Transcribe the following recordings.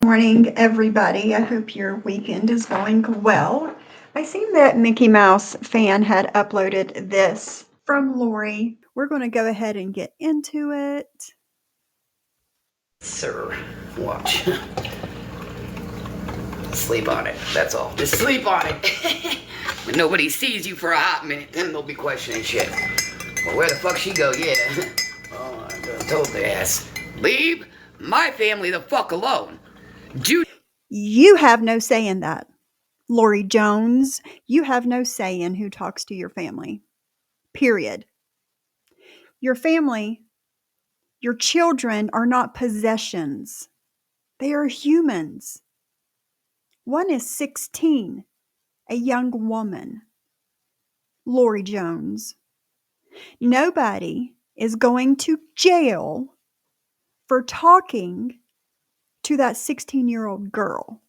morning, everybody. I hope your weekend is going well. I seen that Mickey Mouse fan had uploaded this from Lori. We're going to go ahead and get into it. Sir, watch. Sleep on it, that's all. Just sleep on it. When nobody sees you for a hot minute, then they'll be questioning shit. Well, where the fuck she go? Yeah. Oh, I told the ass. Leave my family the fuck alone. You have no say in that. Lori Jones, you have no say in who talks to your family. Period. Your family, your children are not possessions. They are humans. One is 16, a young woman. Lori Jones. Nobody is going to jail for talking to that 16-year-old girl.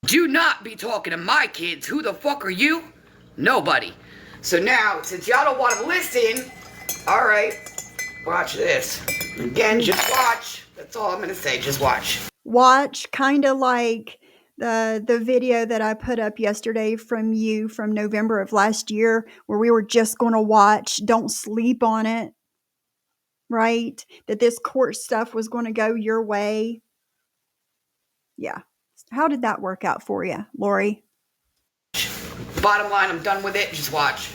Do not be talking to my kids. Who the fuck are you? Nobody. So now, since y'all don't want to listen, alright, watch this. Again, just watch. That's all I'm going to say. Just watch. Watch, kind of like the video that I put up yesterday from you from November of last year, where we were just going to watch. Don't sleep on it, right? That this court stuff was going to go your way. Yeah. How did that work out for you, Lori? Bottom line, I'm done with it. Just watch.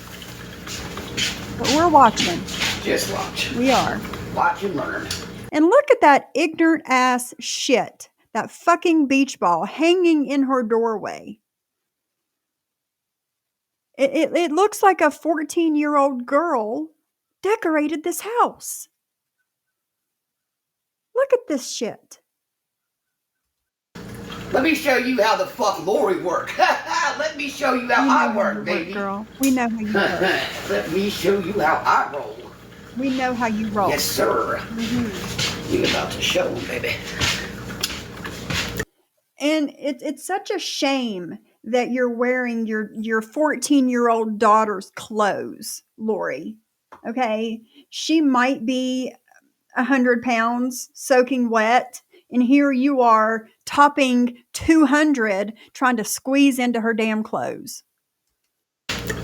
But we're watching. Just watch. We are. Watch and learn. And look at that ignorant ass shit. That fucking beach ball hanging in her doorway. It looks like a 14-year-old girl decorated this house. Look at this shit. Let me show you how the fuck Lori work. Let me show you how I work, baby. Girl. We know how you work. Let me show you how I roll. We know how you roll. Yes, sir. Mm-hmm. You about to show them, baby. And it's such a shame that you're wearing your 14-year-old daughter's clothes, Lori. Okay? She might be 100 pounds soaking wet, and here you are topping 200 trying to squeeze into her damn clothes.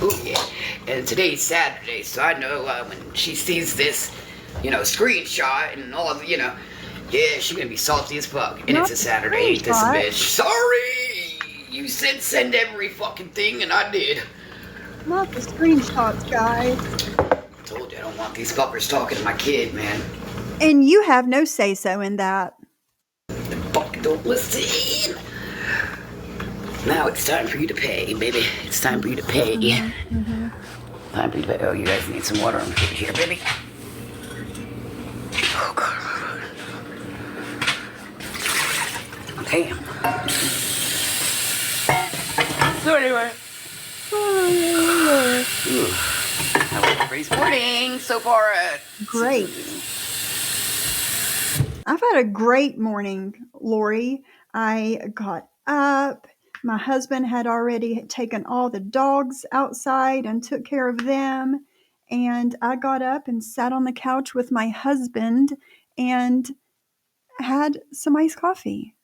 Oh, yeah. And today's Saturday, so I know when she sees this, screenshot and all of, yeah, she's gonna be salty as fuck. And it's a Saturday, ain't this a bitch? Sorry! You said send every fucking thing, and I did. Not the screenshots, guys. I told you I don't want these fuckers talking to my kid, man. And you have no say-so in that. The fuck don't listen. Now it's time for you to pay, baby. It's time for you to pay. Mm-hmm. Time for you to pay. Oh, you guys need some water on the here, baby. Oh, God. Okay. So anyway. How was everybody's morning so far? Great. I've had a great morning, Lori. I got up. My husband had already taken all the dogs outside and took care of them. And I got up and sat on the couch with my husband and had some iced coffee.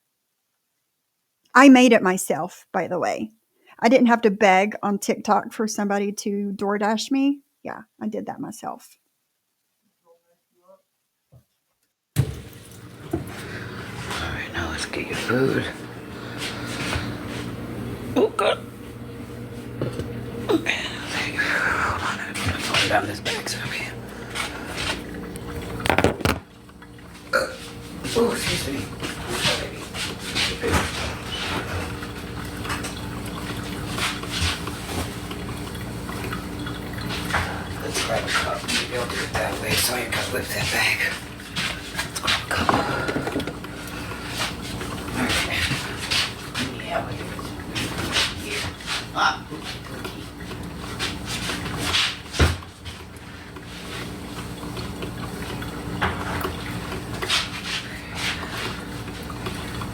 I made it myself, by the way. I didn't have to beg on TikTok for somebody to DoorDash me. Yeah, I did that myself. All right, now let's get your food. Oh, God. Okay, hold on. I'm going to put down this bag so we can. Oh, excuse me. Let's grab a cup. Maybe I'll do it that way so I can lift that bag. Let's grab a cup. Okay. Yeah, we do it. Here. Ah.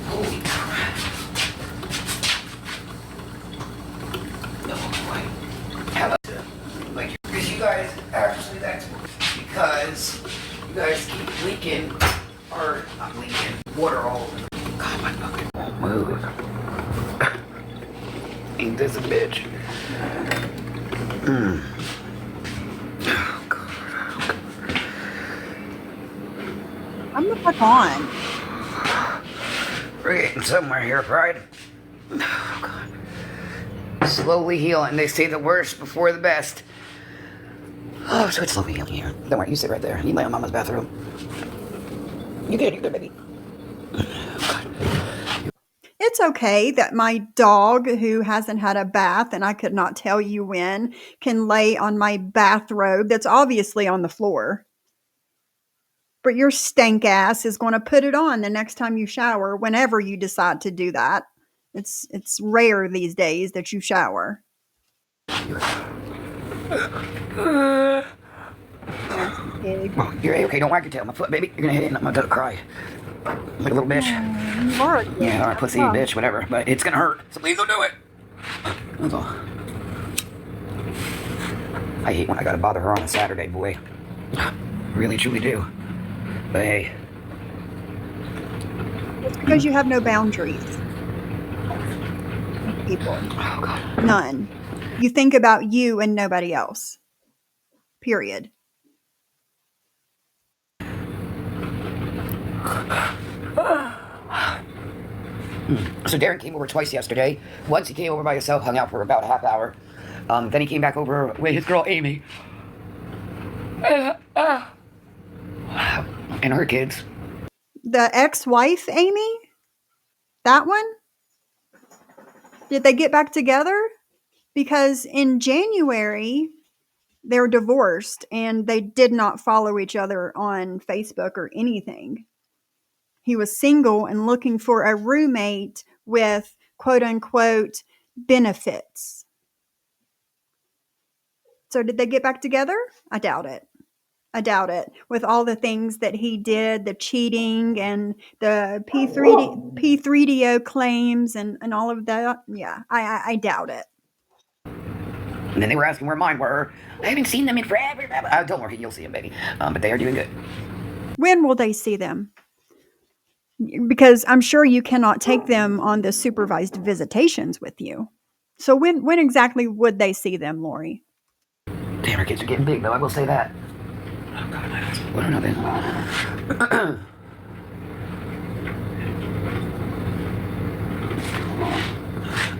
Holy crap. No way. How about because you guys actually, that's because you guys keep Ain't this a bitch? I'm the fuck on. We're getting somewhere here, Pride. Oh, God. Slowly healing. They say the worst before the best. Oh, so it's slowly healing here. Don't worry, you sit right there. You lay on Mama's bathroom. You good, baby. It's okay that my dog, who hasn't had a bath and I could not tell you when, can lay on my bathrobe that's obviously on the floor. But your stank ass is going to put it on the next time you shower, whenever you decide to do that. It's rare these days that you shower. Nasty pig. You're okay, don't wag your tail. My foot, baby. You're gonna hit it and I'm gonna cry. Like a little bitch. You are. Yeah, alright, pussy, bitch, whatever. But it's gonna hurt, so please don't do it. That's all. I hate when I gotta bother her on a Saturday, boy. Really, truly do. But hey. It's because you have no boundaries. People. Oh, God. None. You think about you and nobody else. Period. So Darren came over twice yesterday. Once he came over by himself, hung out for about a half hour. Then he came back over with his girl Amy. And her kids. The ex-wife, Amy? That one? Did they get back together? Because in January, they're divorced and they did not follow each other on Facebook or anything. He was single and looking for a roommate with quote unquote benefits. So did they get back together? I doubt it. I doubt it. With all the things that he did, the cheating and the P3DO claims and all of that. Yeah, I doubt it. And then they were asking where mine were. I haven't seen them in forever. Don't worry, you'll see them, baby. But they are doing good. When will they see them? Because I'm sure you cannot take them on the supervised visitations with you. So when exactly would they see them, Lori? Damn, our kids are getting big, though. I will say that. Oh, God, my ass. I don't know, then.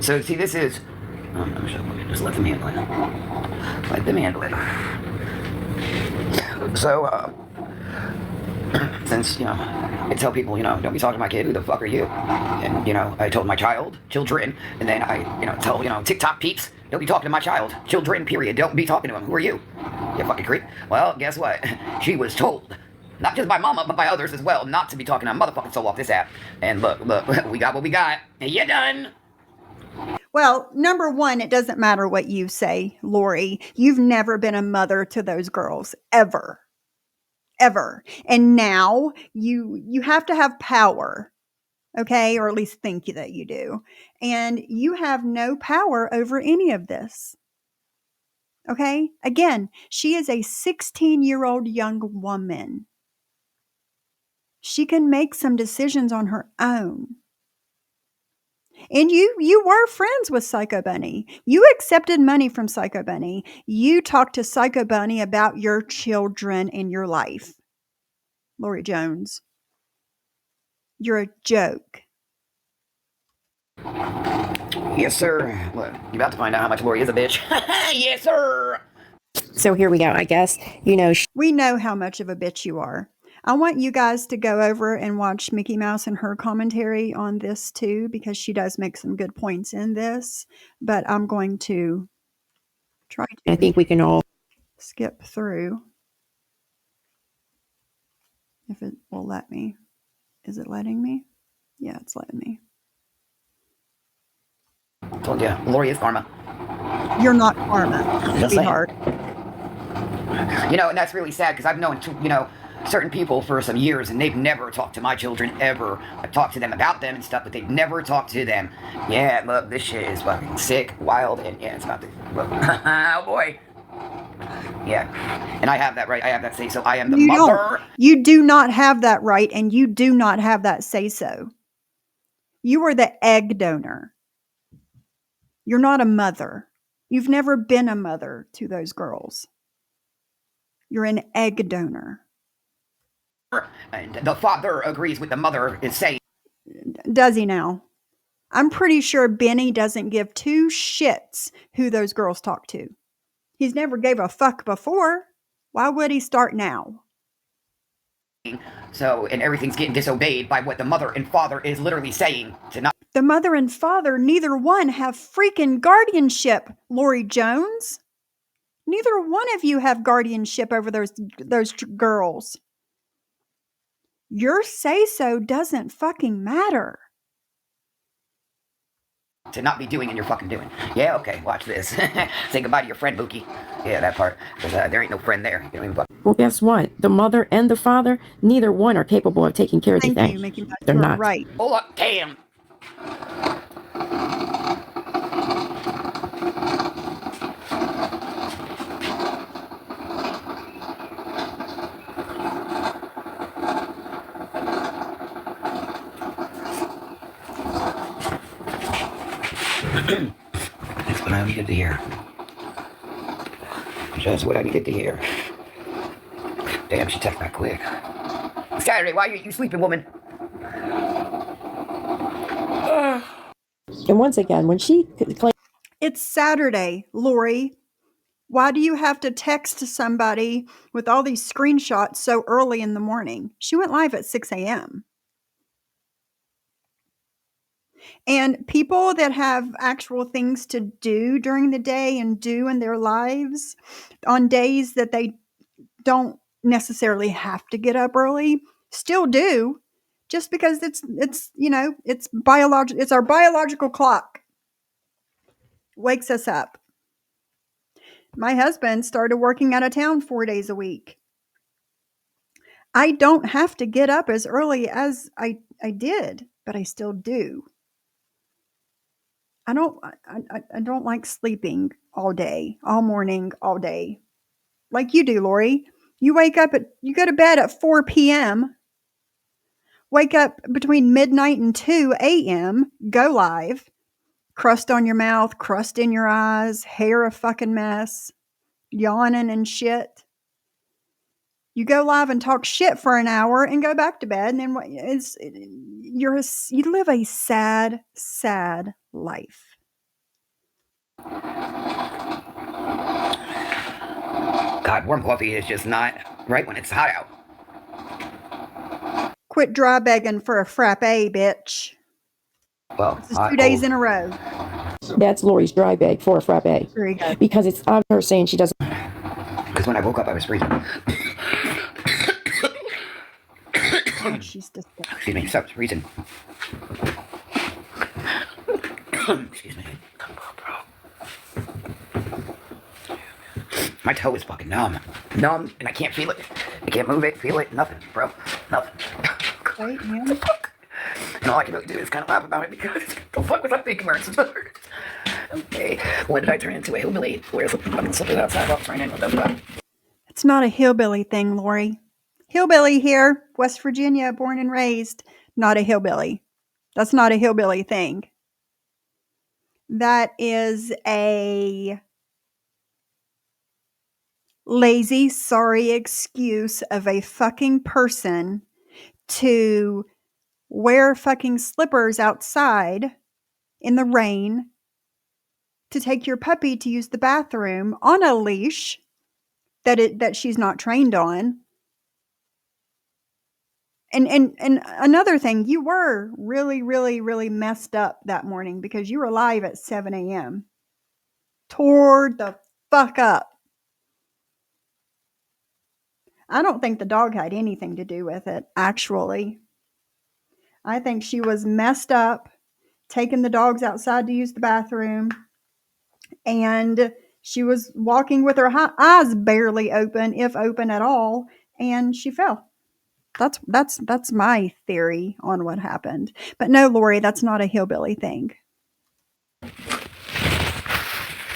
So, see, this is... just let them handle it. Let them handle it. So, since, I tell people, don't be talking to my kid, who the fuck are you? And, I told my children, and then I, tell, TikTok peeps, don't be talking to my child. Children, period. Don't be talking to them. Who are you? You fucking creep. Well, guess what? She was told, not just by mama, but by others as well, not to be talking to a motherfucking soul off this app. And look, we got what we got. And you're done. Well, number one, it doesn't matter what you say, Lori. You've never been a mother to those girls, ever. Ever. And now you have to have power, okay? Or at least think that you do. And you have no power over any of this. Okay? Again, she is a 16-year-old young woman. She can make some decisions on her own. And you were friends with Psycho Bunny. You accepted money from Psycho Bunny. You talked to Psycho Bunny about your children and your life. Lori Jones, you're a joke. Yes, sir. Look, you're about to find out how much Lori is a bitch. Yes, sir. So here we go. I guess, we know how much of a bitch you are. I want you guys to go over and watch Mickey Mouse and her commentary on this too, because she does make some good points in this. But I'm going to try to I think we can all skip through. If it will let me. Is it letting me? Yeah, it's letting me. Told you, Lori is karma. You're not karma, sweetheart. And that's really sad because I've known, certain people for some years and they've never talked to my children ever. I've talked to them about them and stuff, but they've never talked to them. Yeah, look, this shit is fucking sick, wild, and yeah, it's about to, look. Oh boy. Yeah, and I have that right. I have that say so. I am the mother. You do not have that right, and you do not have that say so. You are the egg donor. You're not a mother. You've never been a mother to those girls. You're an egg donor. And the father agrees with the mother is saying. Does he now? I'm pretty sure Benny doesn't give two shits who those girls talk to. He's never gave a fuck before. Why would he start now? So, and everything's getting disobeyed by what the mother and father is literally saying to not. The mother and father, neither one have freaking guardianship, Lori Jones. Neither one of you have guardianship over those girls. Your say-so doesn't fucking matter. To not be doing and you're fucking doing. Yeah, okay, watch this. Say goodbye to your friend, Mookie. Yeah, that part. Because there ain't no friend there. You don't even fuck. Well, guess what? The mother and the father, neither one are capable of taking care of the Thank thing. you, Mickey. They're You're not. right. Hold up, damn. That's what I needed to hear. Just what I needed to hear. Damn, she texted back quick. Saturday, why are you sleeping, woman? And once again, when she claims It's Saturday, Lori. Why do you have to text somebody with all these screenshots so early in the morning? She went live at 6 a.m. And people that have actual things to do during the day and do in their lives on days that they don't necessarily have to get up early still do, just because it's it's our biological clock wakes us up. My husband started working out of town 4 days a week. I don't have to get up as early as I did, but I still do. I don't like sleeping all day, all morning, all day. Like you do, Lori. You go to bed at 4 p.m., wake up between midnight and 2 a.m., go live, crust on your mouth, crust in your eyes, hair a fucking mess, yawning and shit. You go live and talk shit for an hour and go back to bed, and then you live a sad, sad life. God, warm coffee is just not right when it's hot out. Quit dry begging for a frappe, bitch. Well, this is 2 days in a row. that's Lori's dry bag for a frappe. There you go. Because it's of her saying she doesn't. Because when I woke up, I was freezing. God, she's disgusting. Excuse me, stop freezing. Excuse me. My toe is fucking numb. Numb, and I can't feel it. I can't move it, feel it, nothing, bro. Nothing. Wait, What the fuck? And all I can really do is kind of laugh about it because the fuck was I thinking where it's bird? Okay, what did I turn into? A hillbilly? Where's the fucking slippers outside box right now? What the fuck? It's not a hillbilly thing, Lori. Hillbilly here, West Virginia, born and raised. Not a hillbilly. That's not a hillbilly thing. That is a lazy, sorry excuse of a fucking person to wear fucking slippers outside in the rain to take your puppy to use the bathroom on a leash that she's not trained on. And another thing, you were really, really, really messed up that morning because you were live at 7 a.m. Tore the fuck up. I don't think the dog had anything to do with it, actually. I think she was messed up, taking the dogs outside to use the bathroom, and she was walking with her eyes barely open, if open at all, and she fell. That's my theory on what happened. But no, Lori, that's not a hillbilly thing.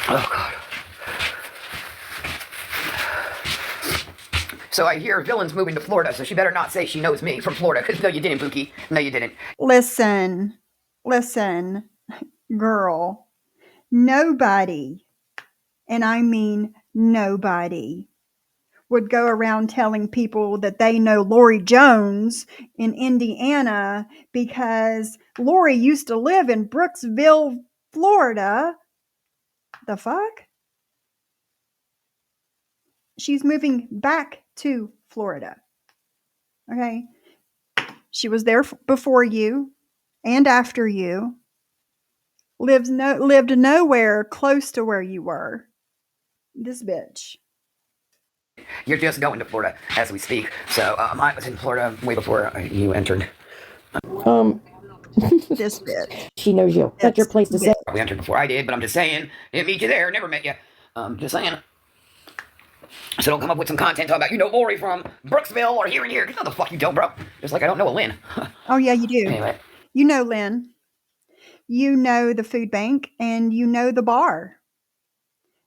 Oh, God. So I hear Villain's moving to Florida, so she better not say she knows me from Florida. Because no, you didn't, Pookie. No, you didn't. Listen, Listen, girl, nobody, and I mean nobody, would go around telling people that they know Lori Jones in Indiana because Lori used to live in Brooksville, Florida. The fuck? She's moving back to Florida. Okay? She was there before you and after you. Lived nowhere close to where you were. This bitch. You're just going to Florida as we speak. So I was in Florida way before you entered. This bitch. She knows you. That's your place to say. We entered before I did, but I'm just saying, didn't meet you there, never met you. Just saying. So don't come up with some content talking about, you know Lori from Brooksville or here and here. Because no, the fuck you don't, bro. Just like I don't know a Lynn. Oh, yeah, you do. Anyway. You know Lynn. You know the food bank, and you know the bar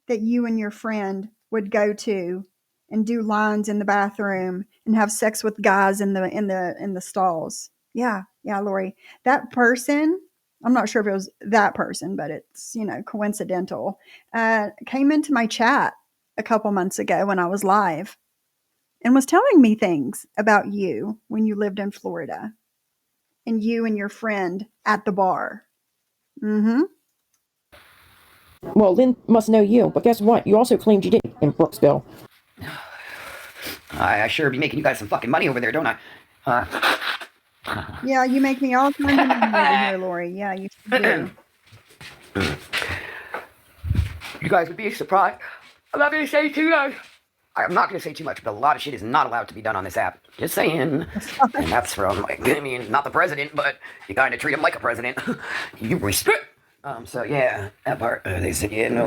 that you and your friend would go to and do lines in the bathroom and have sex with guys in the stalls. Yeah, Lori. That person, I'm not sure if it was that person, but it's, coincidental, came into my chat a couple months ago when I was live and was telling me things about you when you lived in Florida and you and your friend at the bar. Mm-hmm. Well, Lynn must know you, but guess what? You also claimed you did in Brooksville. I sure be making you guys some fucking money over there, don't I? Yeah, you make me all kinds of money over here, Lori. Yeah, you do. You guys would be surprised. I'm not going to say too much. I'm not going to say too much, but a lot of shit is not allowed to be done on this app. Just saying. And that's from, not the president, but you kind of treat him like a president. You respect. So yeah, that part, they said, yeah, no.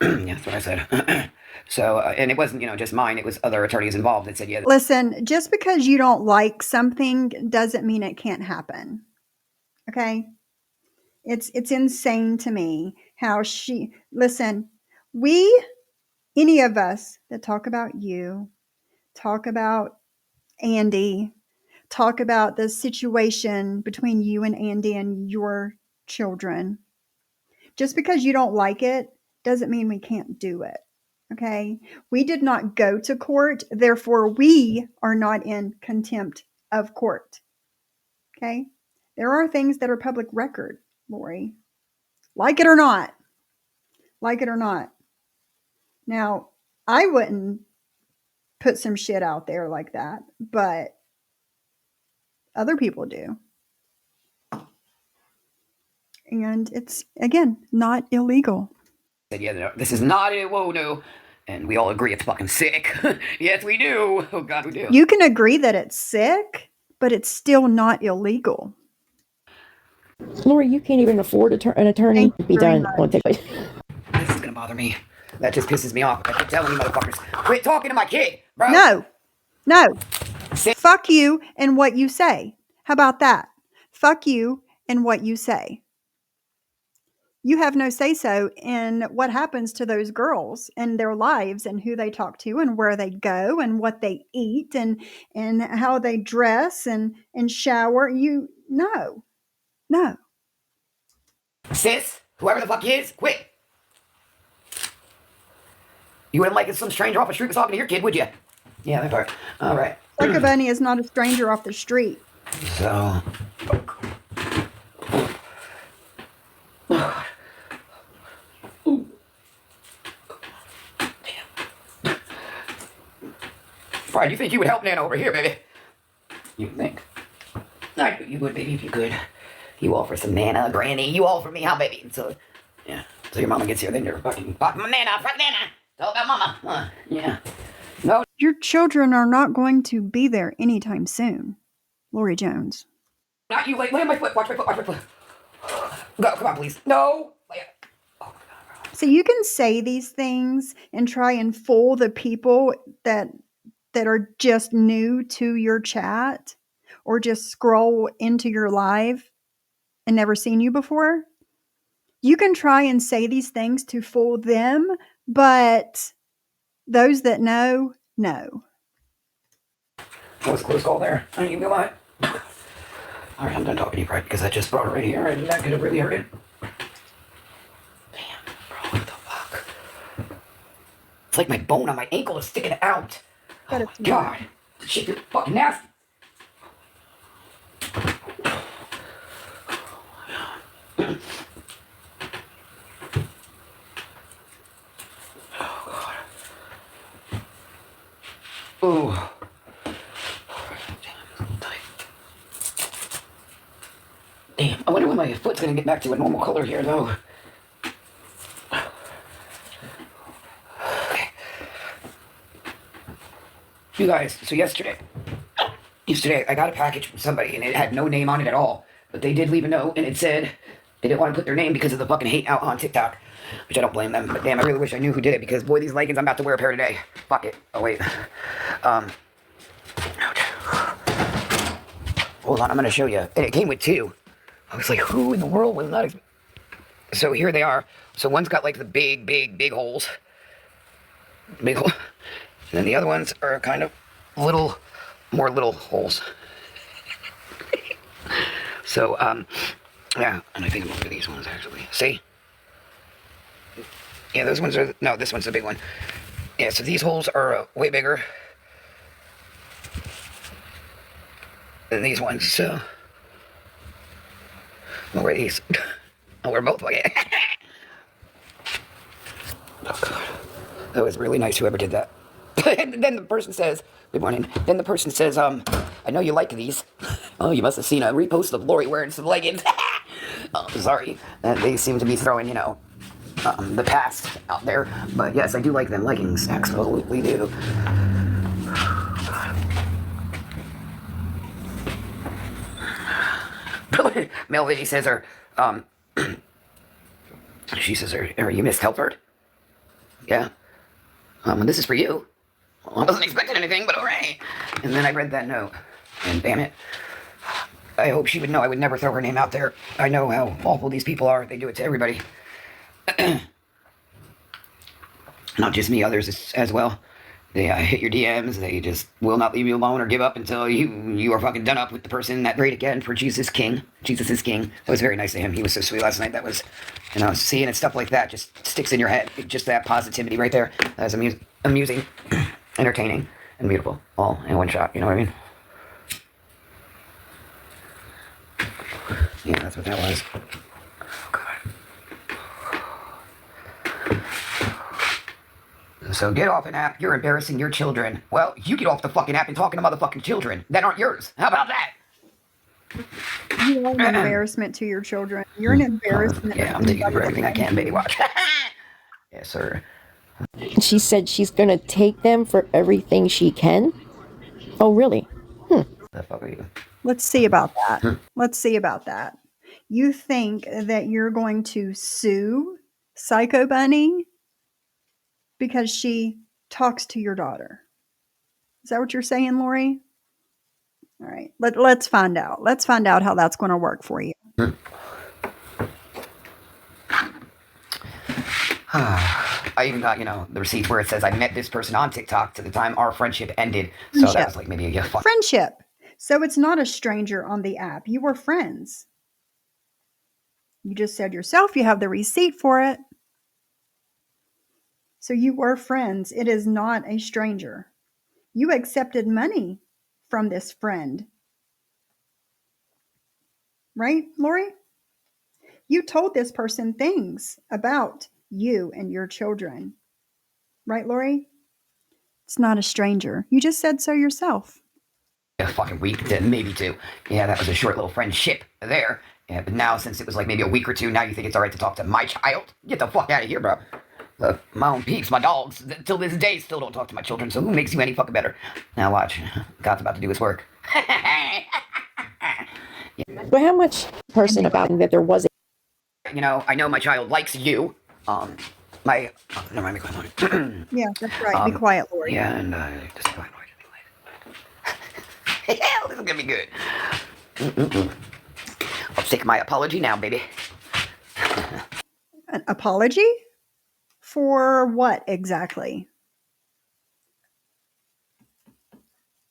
Yeah, that's what I said. So, and it wasn't, just mine. It was other attorneys involved that said, yeah. Listen, just because you don't like something doesn't mean it can't happen. Okay? It's insane to me how listen, any of us that talk about you, talk about Andy, talk about the situation between you and Andy and your children, just because you don't like it doesn't mean we can't do it. Okay? We did not go to court, therefore we are not in contempt of court. Okay? There are things that are public record, Lori. Like it or not. Like it or not. Now, I wouldn't put some shit out there like that, but other people do. And it's, again, not illegal. Said, yeah, no, this is not a whoa, no. And we all agree it's fucking sick. Yes, we do. Oh, God, we do. You can agree that it's sick, but it's still not illegal. Lori, you can't even afford an attorney to be done on tape. This is going to bother me. That just pisses me off. I keep telling you motherfuckers, quit talking to my kid, bro. No. Fuck you and what you say. How about that? Fuck you and what you say. You have no say-so in what happens to those girls and their lives and who they talk to and where they go and what they eat and how they dress and shower. No. Sis, whoever the fuck he is, quit. You wouldn't like if some stranger off the street was talking to your kid, would you? Yeah, that part. All right. Psycho Bunny is not a stranger off the street. So... Fine, you think you would help Nana over here, baby? You think? I knew you would, baby, if you could. You offer some Nana, Granny. You all for me, huh, baby? So, yeah. So your mama gets here, then you're fucking... Fuck Nana! Tell about mama. Yeah. No. Your children are not going to be there anytime soon. Lori Jones. Not you. Lay on my foot. Watch my foot. Go, come on, please. No. Oh, my God. So you can say these things and try and fool the people that are just new to your chat or just scroll into your live and never seen you before. You can try and say these things to fool them, but those that know. That was a close call there. I ain't even gonna lie. All right, I'm done talking to you, right? Because I just brought it right here, and that could have really hurt it. Damn, bro, what the fuck? It's like my bone on my ankle is sticking out. But Oh it's my god, this shit is fucking nasty. Ooh. Damn, I wonder when my foot's gonna get back to a normal color here, though. Okay. You guys, so yesterday I got a package from somebody, and it had no name on it at all. But they did leave a note, and it said they didn't want to put their name because of the fucking hate out on TikTok. Which I don't blame them. But damn, I really wish I knew who did it, because boy, these leggings, I'm about to wear a pair today. Fuck it. Oh, wait. Ouch. Hold on, I'm gonna show you. And it came with two. I was like, who in the world was not... So here they are. So one's got like the big holes. Big hole. And then the other ones are kind of more little holes. So, yeah, and I think I'm over these ones actually. See? Yeah, those ones are, no, this one's the big one. Yeah, so these holes are way bigger than these ones, so. I'll wear these. I'll wear both, okay? Oh, God. That was really nice, whoever did that. And then the person says, good morning. Then the person says, I know you like these. Oh, you must have seen a repost of Lori wearing some leggings. Oh, sorry. They seem to be throwing, the past out there. But yes, I do like them leggings. Absolutely do. Mel Lady says, she says, are you Miss Telford? Yeah. This is for you. Well, I wasn't expecting anything, but all right. And then I read that note, and damn it, I hope she would know I would never throw her name out there. I know how awful these people are. They do it to everybody. Not just me, others as well. They hit your DMs. They just will not leave you alone or give up until you are fucking done up with the person that prayed again for Jesus King. Jesus is King. That was very nice of him. He was so sweet last night. That was, seeing it, stuff like that just sticks in your head. Just that positivity right there. That was amusing, entertaining, and beautiful. All in one shot. You know what I mean? Yeah, that's what that was. So get off an app. You're embarrassing your children. Well, you get off the fucking app and talking to motherfucking children that aren't yours. How about that? You are an embarrassment to your children. You're an embarrassment. Yeah, I'm taking for everything I can, baby. Watch. Yes, sir. She said she's going to take them for everything she can. Oh, really? The fuck are you? Let's see about that. Let's see about that. You think that you're going to sue Psycho Bunny because she talks to your daughter? Is that what you're saying, Lori? All right. Let's find out. Let's find out how that's going to work for you. I even got, the receipt where it says I met this person on TikTok to the time our friendship ended. So that was like maybe a fuck. Friendship. So it's not a stranger on the app. You were friends. You just said yourself you have the receipt for it. So you were friends. It is not a stranger. You accepted money from this friend. Right, Lori? You told this person things about you and your children. Right, Lori? It's not a stranger. You just said so yourself. A fucking week, maybe two. Yeah, that was a short little friendship there. Yeah, but now since it was like maybe a week or two, now you think it's all right to talk to my child? Get the fuck out of here, bro. My own peeps, my dogs, till this day still don't talk to my children, so who makes you any fucking better? Now watch. God's about to do his work. But how much person about that there was I know my child likes you. Never mind, be quiet. Yeah, that's right. Be quiet, Lori. Yeah, and just be quiet, Lori. Hell, this is gonna be good. I'll take my apology now, baby. An apology? For what exactly?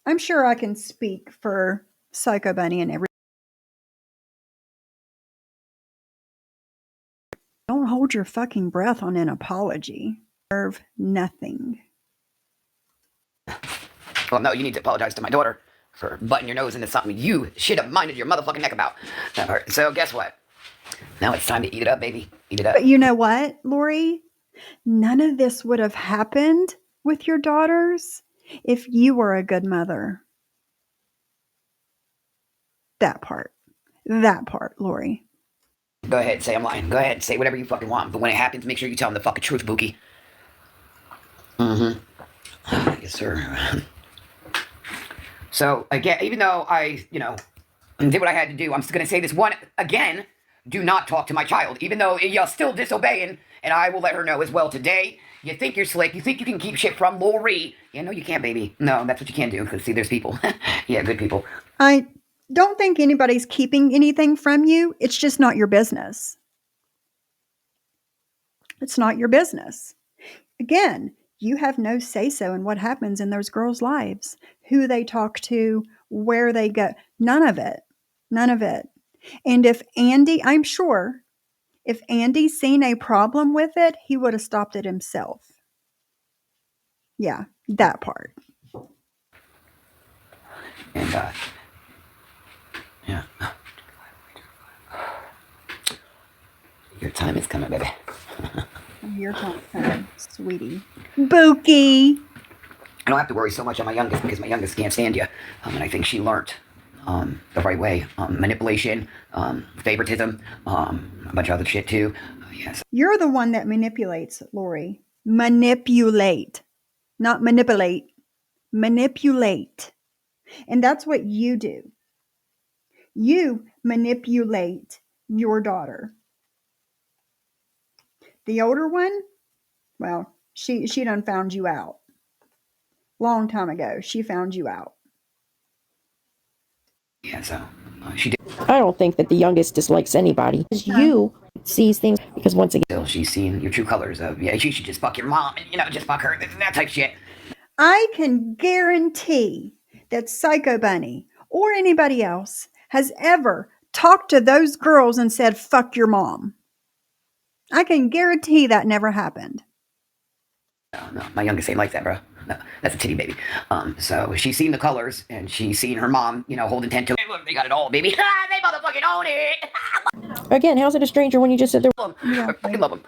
I'm sure I can speak for Psycho Bunny and every Don't hold your fucking breath on an apology. Deserve nothing. Well, no, you need to apologize to my daughter for butting your nose into something you should have minded your motherfucking neck about. That part. So guess what? Now it's time to eat it up, baby. Eat it up. But you know what, Lori? None of this would have happened with your daughters if you were a good mother. That part, Lori. Go ahead, say I'm lying. Go ahead, say whatever you fucking want. But when it happens, make sure you tell them the fucking truth, Bookie. Yes, sir. So, again, even though I, did what I had to do, I'm still going to say this one again. Do not talk to my child, even though you're still disobeying, and I will let her know as well today. You think you're slick. You think you can keep shit from Lori. Yeah, no, you can't, baby. No, that's what you can't do, because, see, there's people. Yeah, good people. I don't think anybody's keeping anything from you. It's just not your business. It's not your business. Again, you have no say-so in what happens in those girls' lives, who they talk to, where they go. None of it. None of it. And if Andy, I'm sure, if Andy seen a problem with it, he would have stopped it himself. Yeah, that part. And, yeah. Your time is coming, baby. Your time's coming, sweetie. Bookie. I don't have to worry so much on my youngest because my youngest can't stand you. And I think she learned the right way. Manipulation, favoritism, a bunch of other shit too. Yes. You're the one that manipulates, Lori. Manipulate. Not manipulate. Manipulate. And that's what you do. You manipulate your daughter. The older one, well, she done found you out. Long time ago, she found you out. Yeah, so she did. I don't think that the youngest dislikes anybody. You sees things because once again, Still, she's seen your true colors of, yeah, she should just fuck your mom and, just fuck her, that type shit. I can guarantee that Psycho Bunny or anybody else has ever talked to those girls and said, fuck your mom. I can guarantee that never happened. No, my youngest ain't like that, bro. No, that's a titty baby. So she's seen the colors and she's seen her mom, holding 10 to. Hey, look, they got it all, baby. They motherfucking own it. again, how's it a stranger when you just sit there? I fucking love them.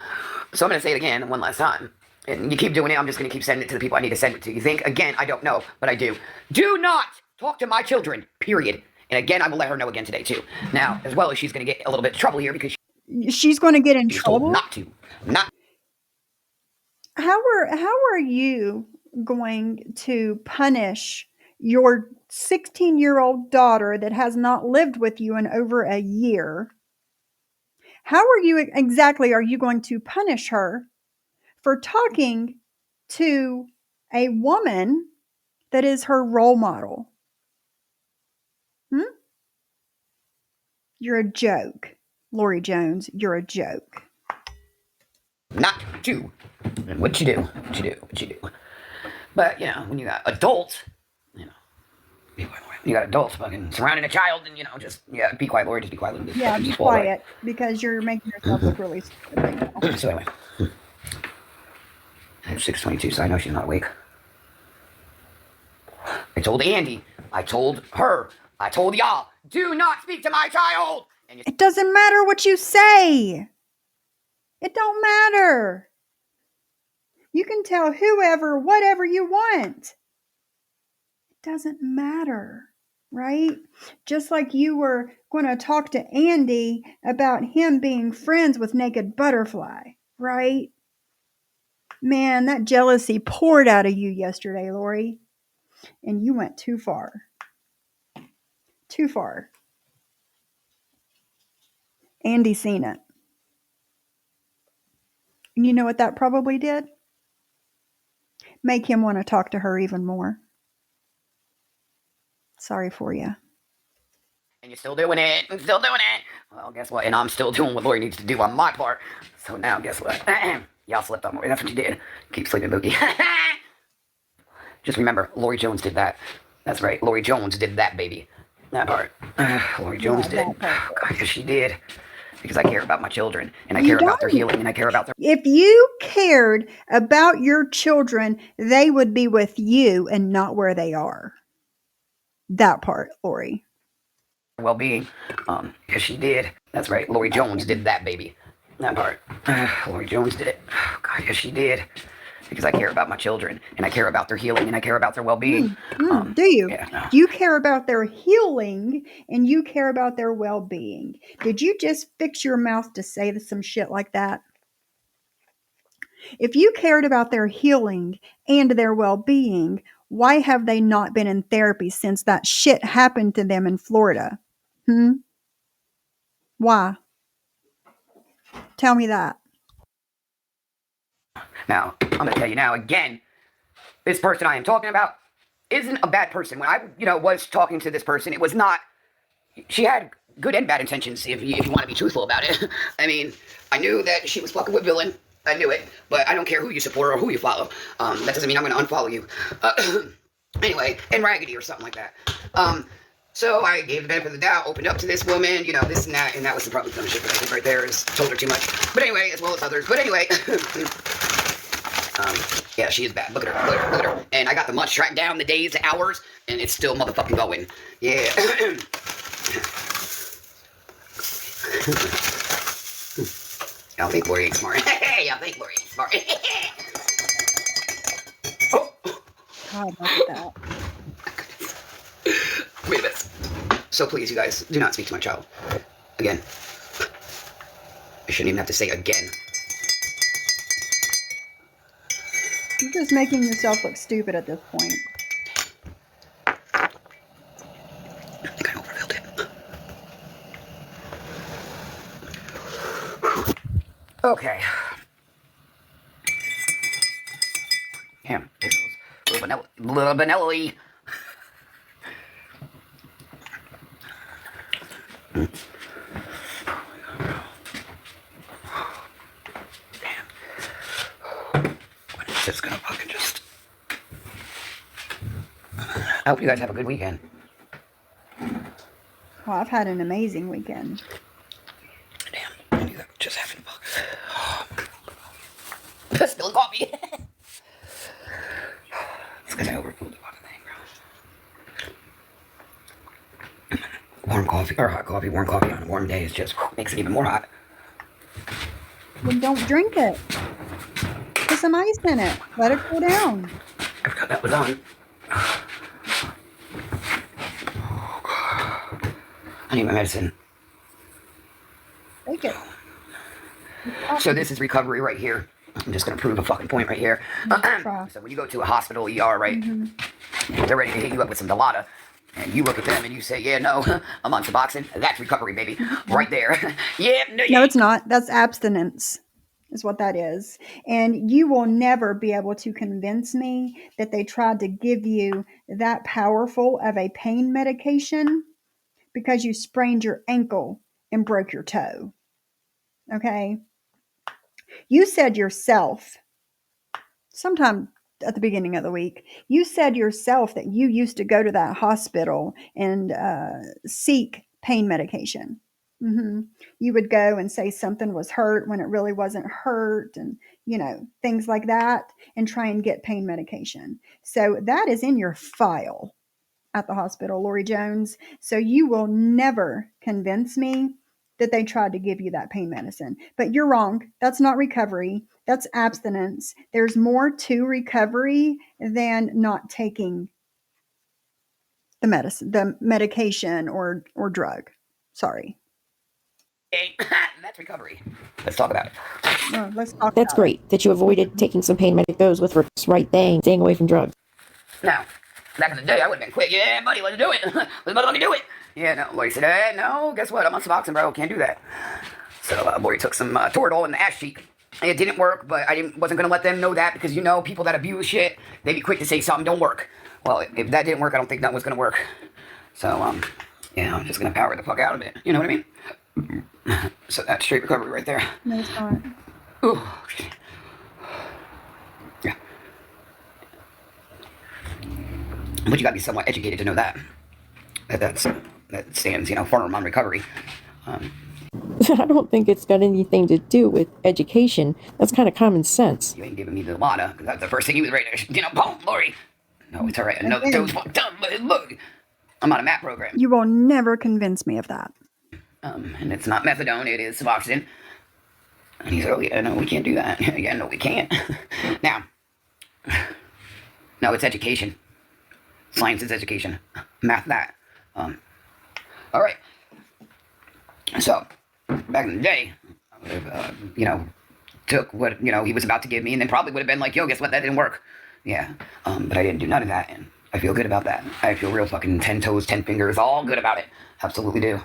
So I'm gonna say it again one last time. And you keep doing it, I'm just gonna keep sending it to the people I need to send it to. You think, again, I don't know, but I do. Do not talk to my children, period. And again, I will let her know again today, too. Now, as well as she's gonna get a little bit of trouble here because she's going to get in she's told trouble. not to. How are you going to punish your 16-year-old daughter that has not lived with you in over a year? How are you going to punish her for talking to a woman that is her role model? You're a joke. Lori Jones, you're a joke. Not to. And what you do. But, when you got adults, you got adults fucking surrounding a child and, just, be quiet, Lori, just be quiet. Yeah, be quiet, because you're making yourself look really stupid right now. So anyway. It's 6:22, so I know she's not awake. I told Andy, I told her, I told y'all, do not speak to my child! And It doesn't matter what you say. It don't matter. You can tell whoever, whatever you want. It doesn't matter, right? Just like you were going to talk to Andy about him being friends with Naked Butterfly, right? Man, that jealousy poured out of you yesterday, Lori. And you went too far. Too far. Andy seen it. And you know what that probably did? Make him want to talk to her even more. Sorry for you. you're still doing it. Well, guess what? And I'm still doing what Lori needs to do on my part. So now, guess what? Y'all slept on Lori. That's what you did. Keep sleeping, Bookie. Just remember, Lori Jones did that. That's right. Lori Jones did that, baby. That part. Lori Jones did. Oh, God, yes, she did. because I care about my children, and I You care about their don't. healing, and I care about their If you cared about your children, they would be with you and not where they are. That part, Lori. well-being. Yes, she did. That's right. Lori Jones did that, baby. That part. Lori Jones did it. Oh, God, yes, she did. Because I care about my children, and I care about their healing, and I care about their well-being. Do you? Yeah, no. You care about their healing and you care about their well-being. Did you just fix your mouth to say some shit like that? If you cared about their healing and their well-being, why have they not been in therapy since that shit happened to them in Florida? Why? Tell me that. Now, I'm going to tell you now again, this person I am talking about isn't a bad person. When I, was talking to this person, it was not, she had good and bad intentions, if you want to be truthful about it. I mean, I knew that she was fucking with villain. I knew it, but I don't care who you support or who you follow. That doesn't mean I'm going to unfollow you. Anyway, and raggedy or something like that. So I gave the benefit of the doubt, opened up to this woman, this and that was the probably some shit that I did right there is told her too much. But anyway, as well as others. But anyway, yeah, she is bad. Look at her, look at her. And I got the munch tracked down, the days, the hours, and it's still motherfucking going. Yeah. Y'all think Lori ain't smart. Y'all think Lori ain't smart. Oh. God, look at that. Wait a minute. So please, you guys, do not speak to my child. Again. I shouldn't even have to say again. You're just making yourself look stupid at this point. I think I overfilled it. Okay. Damn, it was little vanilla-y. Just gonna fucking just. I hope you guys have a good weekend. Well, I've had an amazing weekend. Damn, I knew that just happened. Spilling coffee. It's because I overfilled the fucking thing, bro. Warm coffee or hot coffee, warm coffee on a warm day is just makes it even more hot. Then don't drink it. Put some ice in it. Let it cool down. I forgot that was on. I need my medicine. Take it. So this is recovery right here. I'm just going to prove a fucking point right here. So when you go to a hospital ER, right, they're ready to hit you up with some Dilaudid. And you look at them and you say, yeah, no, I'm on Suboxone. That's recovery, baby. Right there. Yeah. No, it's not. That's abstinence is what that is. And you will never be able to convince me that they tried to give you that powerful of a pain medication because you sprained your ankle and broke your toe. Okay? You said yourself, sometime at the beginning of the week, you said yourself that you used to go to that hospital and seek pain medication. You would go and say something was hurt when it really wasn't hurt, and things like that, and try and get pain medication. So that is in your file at the hospital, Lori Jones. So you will never convince me that they tried to give you that pain medicine. But you're wrong. That's not recovery. That's abstinence. There's more to recovery than not taking the medicine, the medication or drug. Sorry. That's recovery. Let's talk about it. No, let's talk That's about great that you avoided taking some pain medications with Rick's right thing, staying away from drugs. Now, back in the day, I would have been quick. Yeah, buddy, let's do it. Let me do it. Yeah, no. Lori said, no, guess what? I'm on Suboxone, bro. Can't do that. So Lori took some Toradol in the ass cheek. It didn't work, but wasn't going to let them know that because, people that abuse shit, they be quick to say something don't work. Well, if that didn't work, I don't think that was going to work. So, yeah, I'm just going to power the fuck out of it. You know what I mean? So that's straight recovery right there. No, it's not. Ooh. Yeah. But you got to be somewhat educated to know that. That stands, firm on recovery. I don't think it's got anything to do with education. That's kind of common sense. You ain't giving me the water, because that's the first thing you was ready to, boom, Lori. No, it's all right. No, Again, those fucked up, but look, I'm on a MAP program. you will never convince me of that. And it's not methadone, it is Suboxone. And he said, oh, yeah, no, we can't do that. Yeah, no, we can't. Now, no, it's education. Science is education. Math that. All right. So, back in the day, I would have, took what, he was about to give me, and then probably would have been like, yo, guess what, that didn't work. Yeah, but I didn't do none of that, and I feel good about that. I feel real fucking 10 toes, 10 fingers, all good about it. Absolutely do.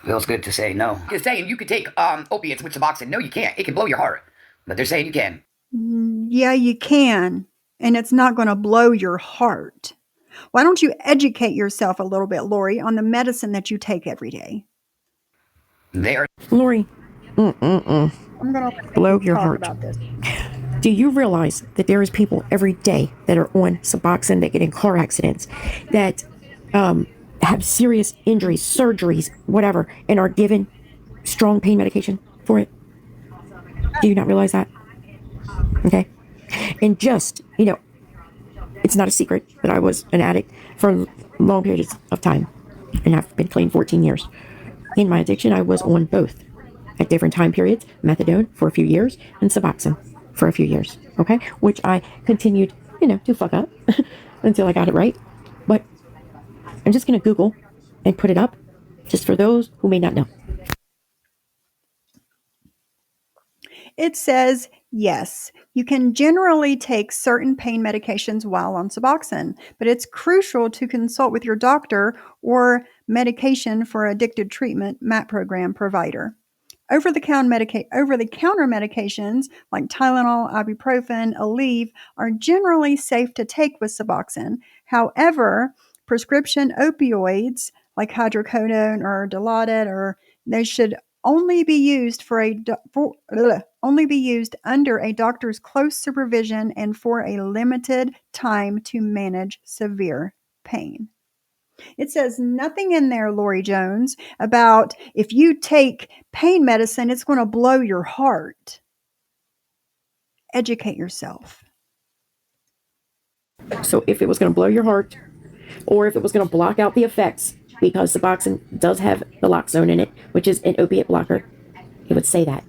Feels good to say no. They're saying you could take opiates with Suboxone. No, you can't. It can blow your heart. But they're saying you can. Yeah, you can. And it's not going to blow your heart. Why don't you educate yourself a little bit, Lori, on the medicine that you take every day? Lori, I'm going to blow your talk heart. about this. Do you realize that there is people every day that are on Suboxone, that get in car accidents, that have serious injuries, surgeries, whatever, and are given strong pain medication for it? Do you not realize that? Okay. And just, it's not a secret that I was an addict for long periods of time, and I've been clean 14 years. In my addiction, I was on both at different time periods, methadone for a few years and Suboxone for a few years, okay? Which I continued, to fuck up until I got it right. But I'm just going to Google and put it up just for those who may not know. It says, yes, you can generally take certain pain medications while on Suboxone, but it's crucial to consult with your doctor or medication for addicted treatment MAT program provider. Over-the-counter medications like Tylenol, ibuprofen, Aleve are generally safe to take with Suboxone. However, prescription opioids like hydrocodone or Dilaudid, they should only be used only be used under a doctor's close supervision and for a limited time to manage severe pain. It says nothing in there, Lori Jones, about if you take pain medicine, it's going to blow your heart. Educate yourself. So if it was going to blow your heart, or if it was going to block out the effects, because Suboxone does have naloxone in it, which is an opiate blocker, it would say that.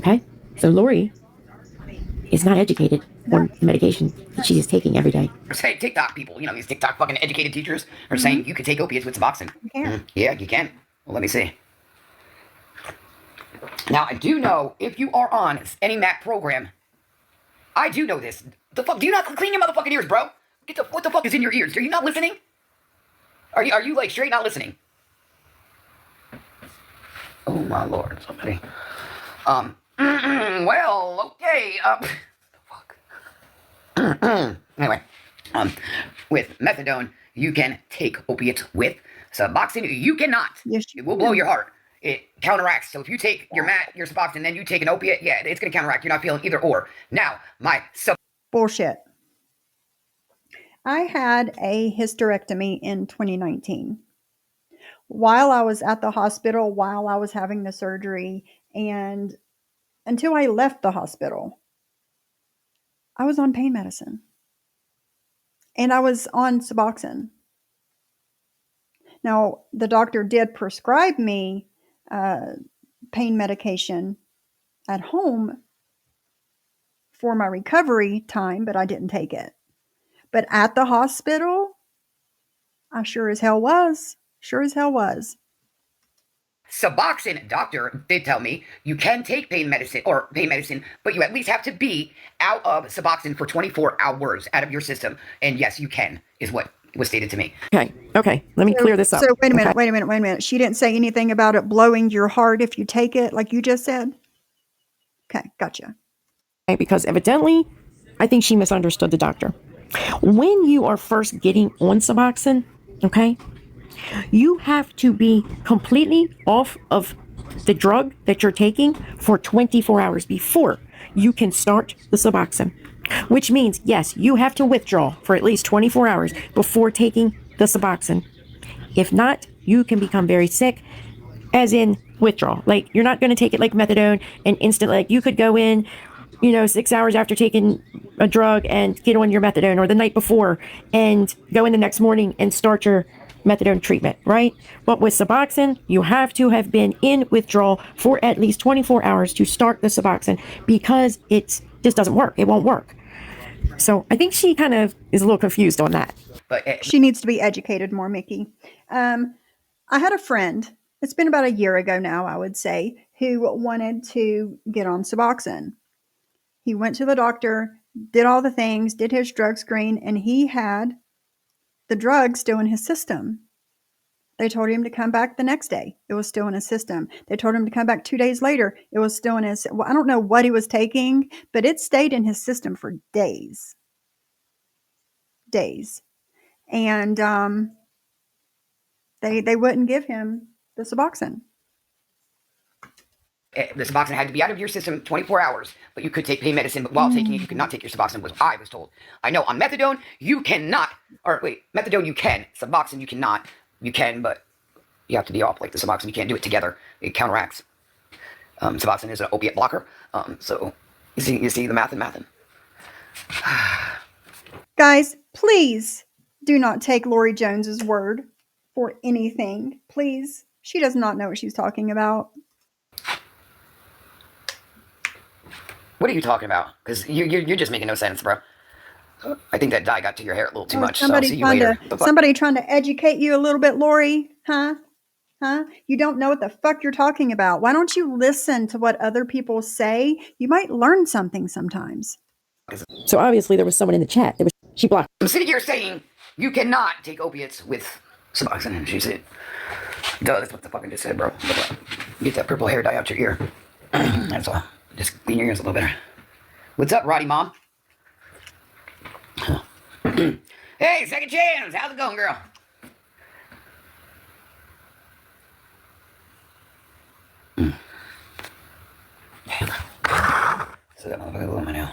Okay? So Lori is not educated on the medication that she is taking every day. Say TikTok people, these TikTok fucking educated teachers are saying you could take opiates with Suboxone. You can. Yeah, you can. Well, let me see. Now, I do know if you are on any MAP program, I do know this. The fuck? Do you not clean your motherfucking ears, bro? What the fuck is in your ears? Are you not listening? Are you like straight not listening? Oh my lord, somebody. Well, okay. Fuck. Anyway, with methadone, you can take opiates with Suboxone. You cannot. Yes, It will blow your heart. It counteracts. So if you take your Suboxone, then you take an opiate, yeah, it's going to counteract. You're not feeling either or. Now, bullshit. I had a hysterectomy in 2019. While I was at the hospital, while I was having the surgery, and until I left the hospital, I was on pain medicine. And I was on Suboxone. Now, the doctor did prescribe me pain medication at home for my recovery time, but I didn't take it. But at the hospital, I sure as hell was. Sure as hell was. Suboxone doctor did tell me you can take pain medicine, but you at least have to be out of Suboxone for 24 hours out of your system. And yes, you can, is what was stated to me. Okay. Let me clear this up. So wait a minute. She didn't say anything about it blowing your heart if you take it, like you just said? Okay, gotcha. Because evidently, I think she misunderstood the doctor. When you are first getting on Suboxone, okay, you have to be completely off of the drug that you're taking for 24 hours before you can start the Suboxone. Which means, yes, you have to withdraw for at least 24 hours before taking the Suboxone. If not, you can become very sick, as in withdrawal. Like, you're not going to take it like methadone and instant, like you could go in, 6 hours after taking a drug and get on your methadone, or the night before and go in the next morning and start your methadone treatment, right? But with Suboxone, you have to have been in withdrawal for at least 24 hours to start the Suboxone, because it just doesn't work. It won't work. So I think she kind of is a little confused on that. But She needs to be educated more, Mickey. I had a friend, it's been about a year ago now, I would say, who wanted to get on Suboxone. He went to the doctor, did all the things, did his drug screen, and he had the drug still in his system. They told him to come back the next day. It was still in his system. They told him to come back 2 days later. It was still in his. Well, I don't know what he was taking, but it stayed in his system for days. Days. And they wouldn't give him the Suboxone. the Suboxone had to be out of your system 24 hours, but you could take pain medicine, but while taking it, you could not take your Suboxone, was I was told. I know on methadone, you cannot, or wait, methadone you can, Suboxone you cannot. You can, but you have to be off like the Suboxone. You can't do it together. It counteracts. Suboxone is an opiate blocker. So you see the math and mathing. Guys, please do not take Lori Jones's word for anything. Please. She does not know what she's talking about. What are you talking about? Because you're just making no sense, bro. I think that dye got to your hair a little too much, so I'll see you later. Somebody trying to educate you a little bit, Lori? Huh? You don't know what the fuck you're talking about. Why don't you listen to what other people say? You might learn something sometimes. So obviously there was someone in the chat that she blocked. I'm sitting here saying you cannot take opiates with Suboxone, and she said, duh, that's what the fuck I just said, bro. Get that purple hair dye out your ear. That's all. Just clean your ears a little better. What's up, Roddy Mom? Hey, second chance. How's it going, girl? So that motherfucker blew my nail.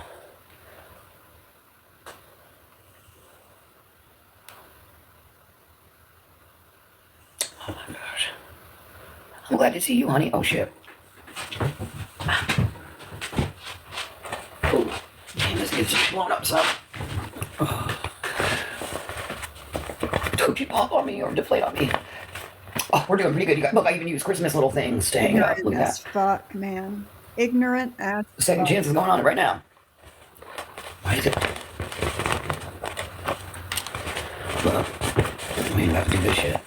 Oh my gosh. I'm glad to see you, honey. Oh shit. Oh, damn, this gets blown up some. Don't you pop on me or deflate on me. Oh, we're doing pretty good. You got, look, I even use Christmas little things to hang up. Look at that. Fuck, man. Ignorant ass. The second chance is going on right now. Why is it? Well, we ain't about to do this shit.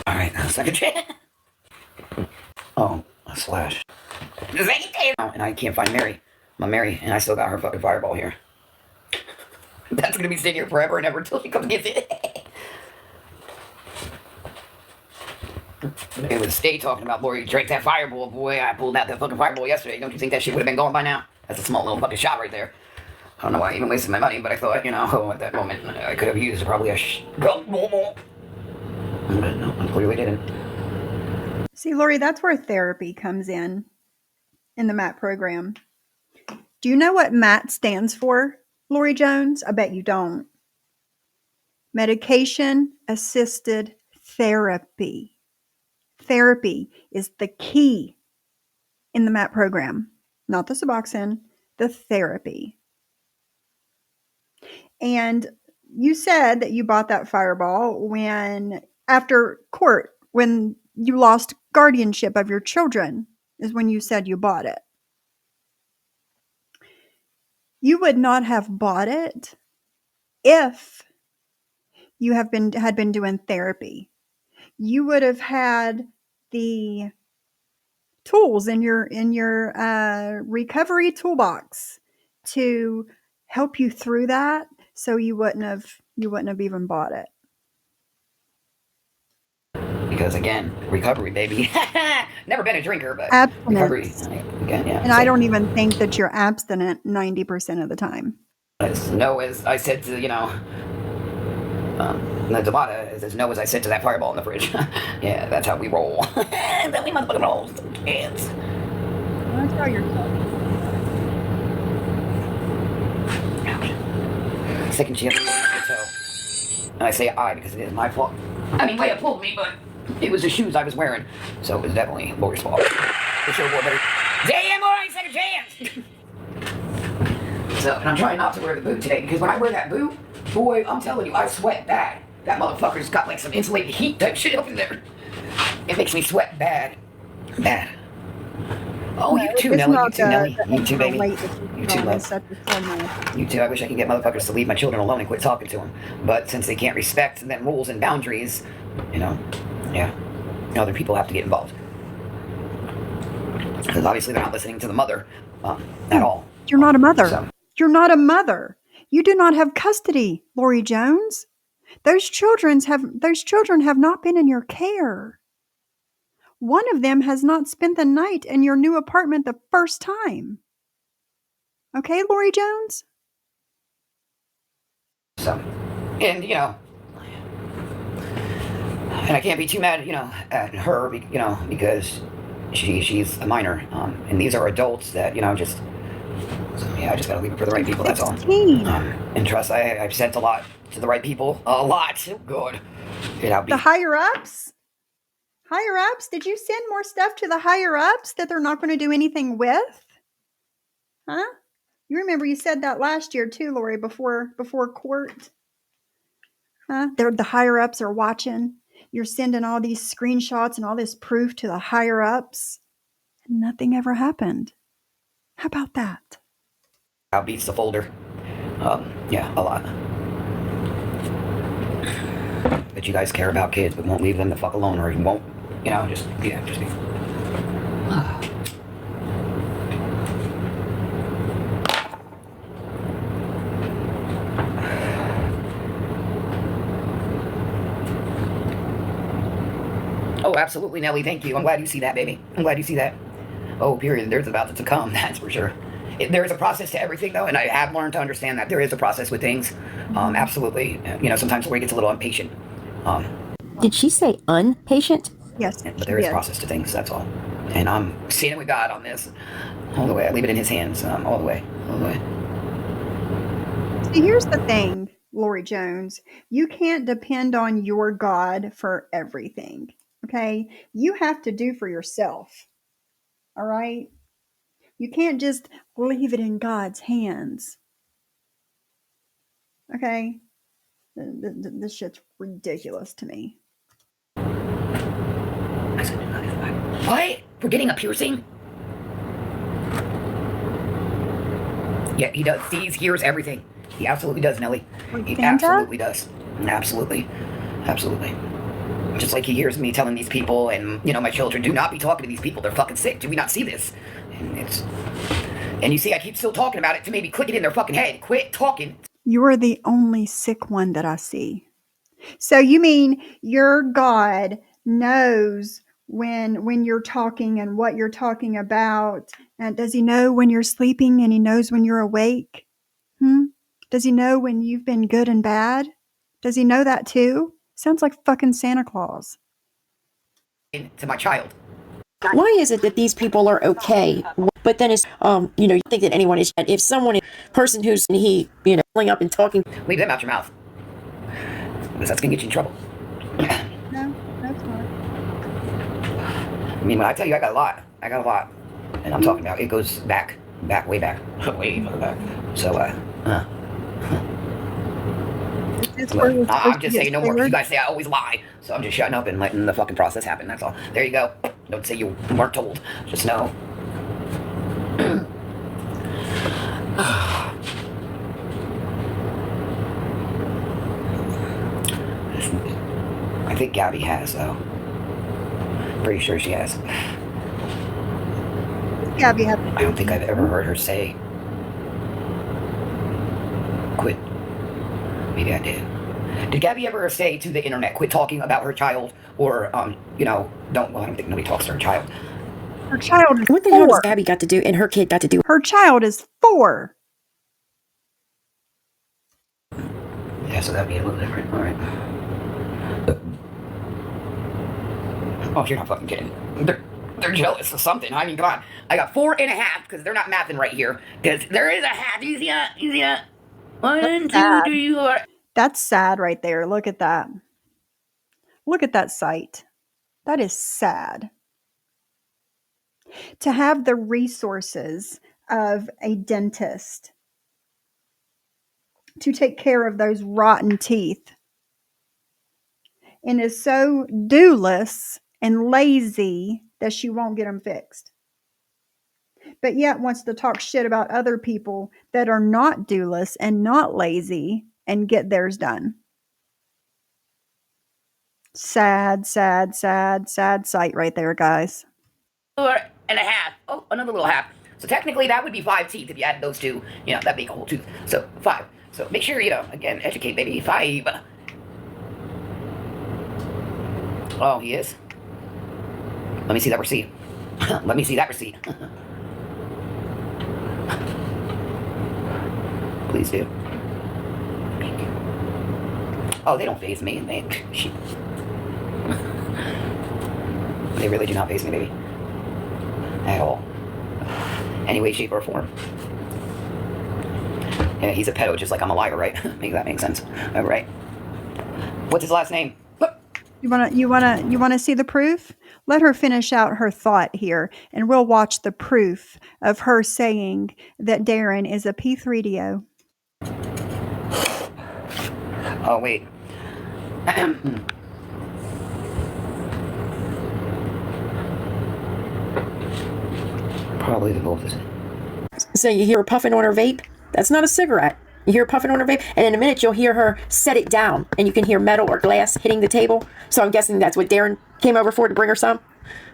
Alright, now second chance. Oh, a slash. The second chance. Oh, and I can't find Mary. My Mary, and I still got her fucking fireball here. That's gonna be staying here forever and ever until she comes and gets it. It was Stay talking about Lori drank that fireball. Boy, I pulled out that fucking fireball yesterday. Don't you think that shit would have been going by now? That's a small little fucking shot right there. I don't know why I even wasted my money, but I thought, at that moment, I could have used probably a but no, I clearly didn't. See, Lori, that's where therapy comes in the MAT program. Do you know what MAT stands for, Lori Jones? I bet you don't. Medication Assisted Therapy. Therapy is the key in the MAT program, not the Suboxone, the therapy. And you said that you bought that fireball after court, when you lost guardianship of your children, is when you said you bought it. You would not have bought it if you had been doing therapy. You would have had the tools in your recovery toolbox to help you through that, so you wouldn't have even bought it. Because again, recovery, baby. Never been a drinker, but recovery. Again, yeah. And so, I don't even think that you're abstinent 90% of the time. No, as I said to, the Devada, as no as I said to that fireball in the fridge. Yeah, that's how we roll. That we motherfucking roll. Yes. That's how you're talking. Ouch. Second chance. So, And I say I because it is my fault. I mean, Leia pulled me, but it was the shoes I was wearing, so it was definitely Lori's fault. I should have wore better. Damn, Lori, second chance! So, and I'm trying not to wear the boot today, because when I wear that boot, boy, I'm telling you, I sweat bad. That motherfucker's got like some insulated heat type shit up in there. It makes me sweat bad. Bad. Oh, No, you too, it's Nelly. not You too, Nelly. the You too, extra baby. weight that you You put too, on love. is such a formal. You too. I wish I could get motherfuckers to leave my children alone and quit talking to them. But since they can't respect them rules and boundaries, you know, yeah, other people have to get involved. Because obviously they're not listening to the mother at all. You're not a mother. So, You're not a mother. You do not have custody, Lori Jones. Those children have not been in your care. One of them has not spent the night in your new apartment the first time. Okay, Lori Jones? and you know, and I can't be too mad, you know, at her, you know, because she's a minor, and these are adults that, you know, just, so, yeah, I just gotta leave it for the right people. That's all. 16. And trust, I've sent a lot to the right people, a lot. Good. The higher ups? Higher ups? Did you send more stuff to the higher ups that they're not going to do anything with? Huh? You remember you said that last year too, Lori, before court. Huh? The higher ups are watching. You're sending all these screenshots and all this proof to the higher ups. And nothing ever happened. How about that? Outbeats the folder. Yeah, a lot. But you guys care about kids, but won't leave them the fuck alone, or you won't, you know, just be. Oh, absolutely, Nelly. Thank you. I'm glad you see that, baby. I'm glad you see that. Oh, period. There's about to come. That's for sure. There is a process to everything, though, and I have learned to understand that there is a process with things. Absolutely. You know, sometimes Lori gets a little impatient. Did she say unpatient? Yes. But there is a process to things. That's all. And I'm seeing it with God on this all the way. I leave it in His hands all the way. All the way. See, here's the thing, Lori Jones. You can't depend on your God for everything. Okay? You have to do for yourself. All right? You can't just leave it in God's hands. Okay? This shit's ridiculous to me. What? For getting a piercing? Yeah, he does. Sees, hears everything. He absolutely does, Nelly. He absolutely does. Absolutely. Absolutely. Just like he hears me telling these people, and, you know, my children, do not be talking to these people. They're fucking sick. Do we not see this? And you see, I keep still talking about it to maybe click it in their fucking head. Quit talking. You're the only sick one that I see. So you mean your God knows when you're talking and what you're talking about? And does He know when you're sleeping, and He knows when you're awake? Does He know when you've been good and bad? Does He know that too? Sounds like fucking Santa Claus. To my child. Why is it that these people are okay, but then it's you know, you think that anyone is, if someone is a person who's, he, you know, pulling up and talking, Leave them out your mouth, because that's gonna get you in trouble. No, that's not. I mean, when I tell you I got a lot, and I'm talking about, it goes back, way back, way further back. So, I'm just saying no more, because you guys say I always lie. So I'm just shutting up and letting the fucking process happen, that's all. There you go. Don't say you weren't told. Just know. I think Gabby has, though. Pretty sure she has. Gabby, I don't think I've ever heard her say quit. Maybe I did. Did Gabby ever say to the internet, quit talking about her child, or, you know, don't, well, I don't think nobody talks to her child. Her child is what the hell does Gabby got to do, and her kid got to do? Her child is 4. Yeah, so that'd be a little different, alright. Oh, you're not fucking kidding. They're jealous of something. I mean, come on. I got 4.5, because they're not mathing right here, because there is a half. You see that? 1, 2, 3, 4. That's sad right there. Look at that. Look at that sight. That is sad. To have the resources of a dentist to take care of those rotten teeth and is so dooless and lazy that she won't get them fixed. But yet wants to talk shit about other people that are not dooless and not lazy and get theirs done. Sad, sad, sad, sad sight right there, guys. And a half. Oh, another little half. So technically, that would be 5 teeth if you added those two. That'd make a whole tooth. So 5. So make sure, again, educate, baby. 5. Oh, he is. Let me see that receipt. Let me see that receipt. Please do. Oh, they don't faze me. They really do not faze me, baby. At all. Any way, shape, or form. Yeah, he's a pedo, just like I'm a liar, right? Make that make sense. All right. What's his last name? You wanna see the proof? Let her finish out her thought here, and we'll watch the proof of her saying that Darren is a P3DO. Oh, wait. Probably the both of them. So you hear her puffing on her vape? That's not a cigarette. You hear her puffing on her vape, and in a minute you'll hear her set it down, and you can hear metal or glass hitting the table. So I'm guessing that's what Darren came over for, to bring her some?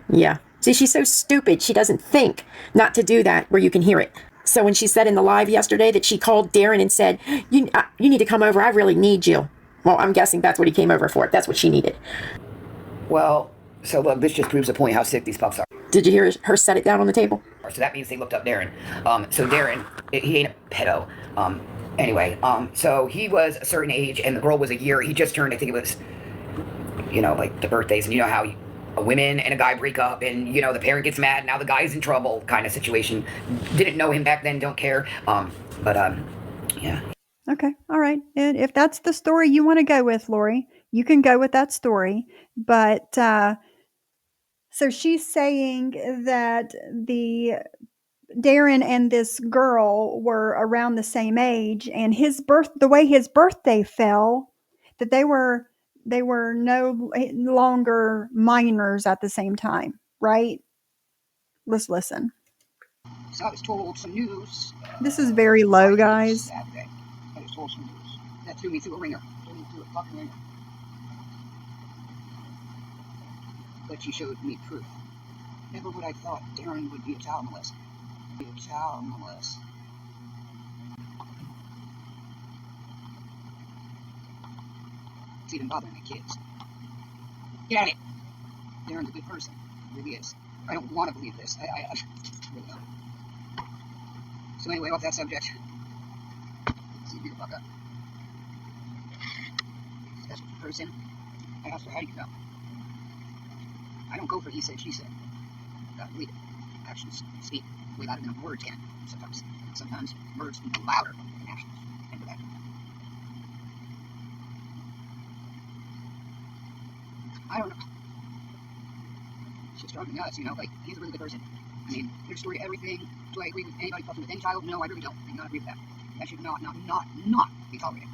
Yeah. See, she's so stupid, she doesn't think not to do that where you can hear it. So when she said in the live yesterday that she called Darren and said, you need to come over, I really need you. Well, I'm guessing that's what he came over for. That's what she needed. Well, so look, this just proves the point how sick these pups are. Did you hear her set it down on the table? So that means they looked up Darren. So Darren, he ain't a pedo. Anyway, so he was a certain age, and the girl was a year. He just turned, I think it was, like the birthdays, and how a woman and a guy break up, and the parent gets mad. Now the guy's in trouble, kind of situation. Didn't know him back then, don't care. Yeah. Okay, all right. And if that's the story you want to go with, Lori, you can go with that story. But so she's saying that the Darren and this girl were around the same age, and the way his birthday fell, that they were no longer minors at the same time, right? Let's listen. So I was told some news. This is very low, guys. Saturday. I was told some news that threw me through a ringer. Threw me through a fucking ringer. But she showed me proof. Never would I thought Darren would be a child molester. It's even bothering the kids. Get at it. Darren's a good person. He really is. I don't want to believe this. I really don't. So anyway, off that subject. See you the fuck up. Special person. I asked her, how do you go? I don't go for he said, she said. Believe it. Actions speak way louder than words can. Sometimes words speak louder than actions. Remember that. I don't know. It's just drunk me nuts, like, he's a really good person. I mean, here's a story to everything. Do I agree with anybody fucking with any child? No, I really don't. I do not agree with that. That should not be tolerated.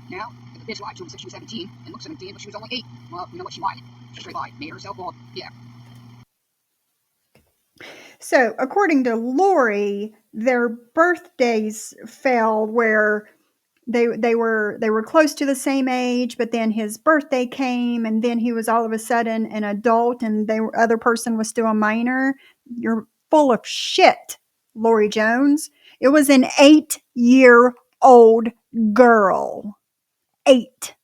Now, if a bitch lied to him since she was 17 and looked 17, but she was only 8, well, you know what? She lied. She straight lied. Made herself bald. Yeah. So, according to Lori, their birthdays fell where they were close to the same age, but then his birthday came, and then he was all of a sudden an adult, and the other person was still a minor. You're full of shit, Lori Jones. It was an 8-year-old girl. 8.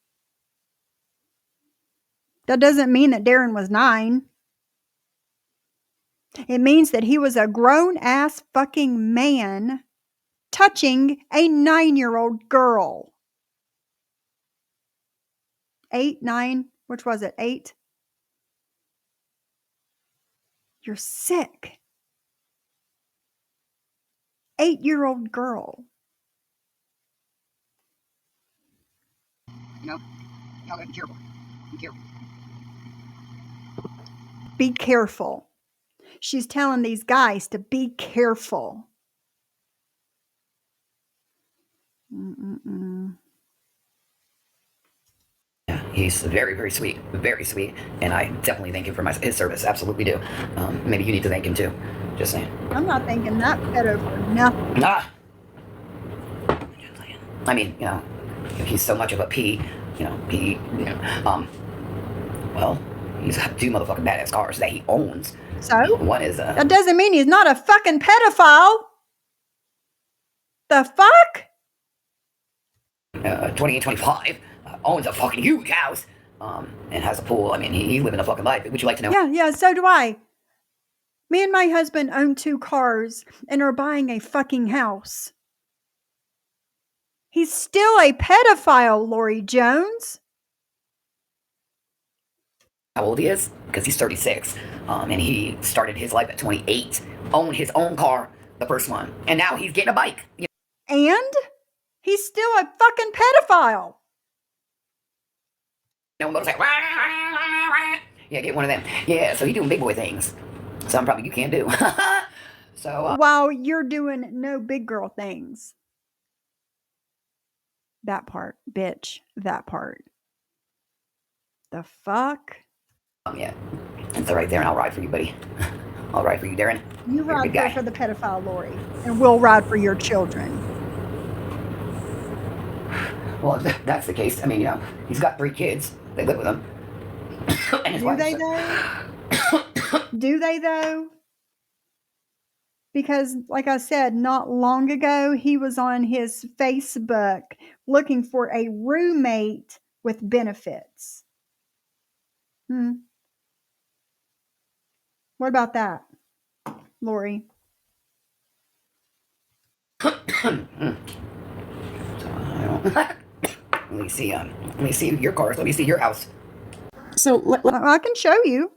That doesn't mean that Darren was 9. It means that he was a grown-ass fucking man touching a 9-year-old girl. 8, 9, which was it? 8? You're sick. 8-year-old girl. You know? Y'all gotta be careful. Be careful. Be careful. She's telling these guys to be careful. Mm-mm-mm. Yeah, he's very, very sweet, and I definitely thank him for his service. Absolutely do. Maybe you need to thank him too. Just saying. I'm not thanking that pedo for nothing. Ah. I mean, he's so much of a P. Well, he's got 2 motherfucking badass cars that he owns. So? One is That doesn't mean he's not a fucking pedophile. The fuck? 2825 owns a fucking huge house and has a pool. I mean, he's living a fucking life. Would you like to know? Yeah, so do I. Me and my husband own 2 cars and are buying a fucking house. He's still a pedophile, Lori Jones. How old he is? Because he's 36, and he started his life at 28, owned his own car, the first one, and now he's getting a bike. And he's still a fucking pedophile. Motorcycle. Yeah, get one of them. Yeah, so he's doing big boy things. Some probably you can't do. So while you're doing no big girl things. That part, bitch. That part. The fuck? Yeah, it's right there, and I'll ride for you, buddy. I'll ride for you, Darren. You ride for the pedophile, Lori, and we'll ride for your children. Well, if that's the case, I mean, he's got 3 kids. They live with him. And his Do wife, they though? Do they though? Because, like I said, not long ago, he was on his Facebook looking for a roommate with benefits. What about that, Lori? Let me see your cars. Let me see your house. So I can show you.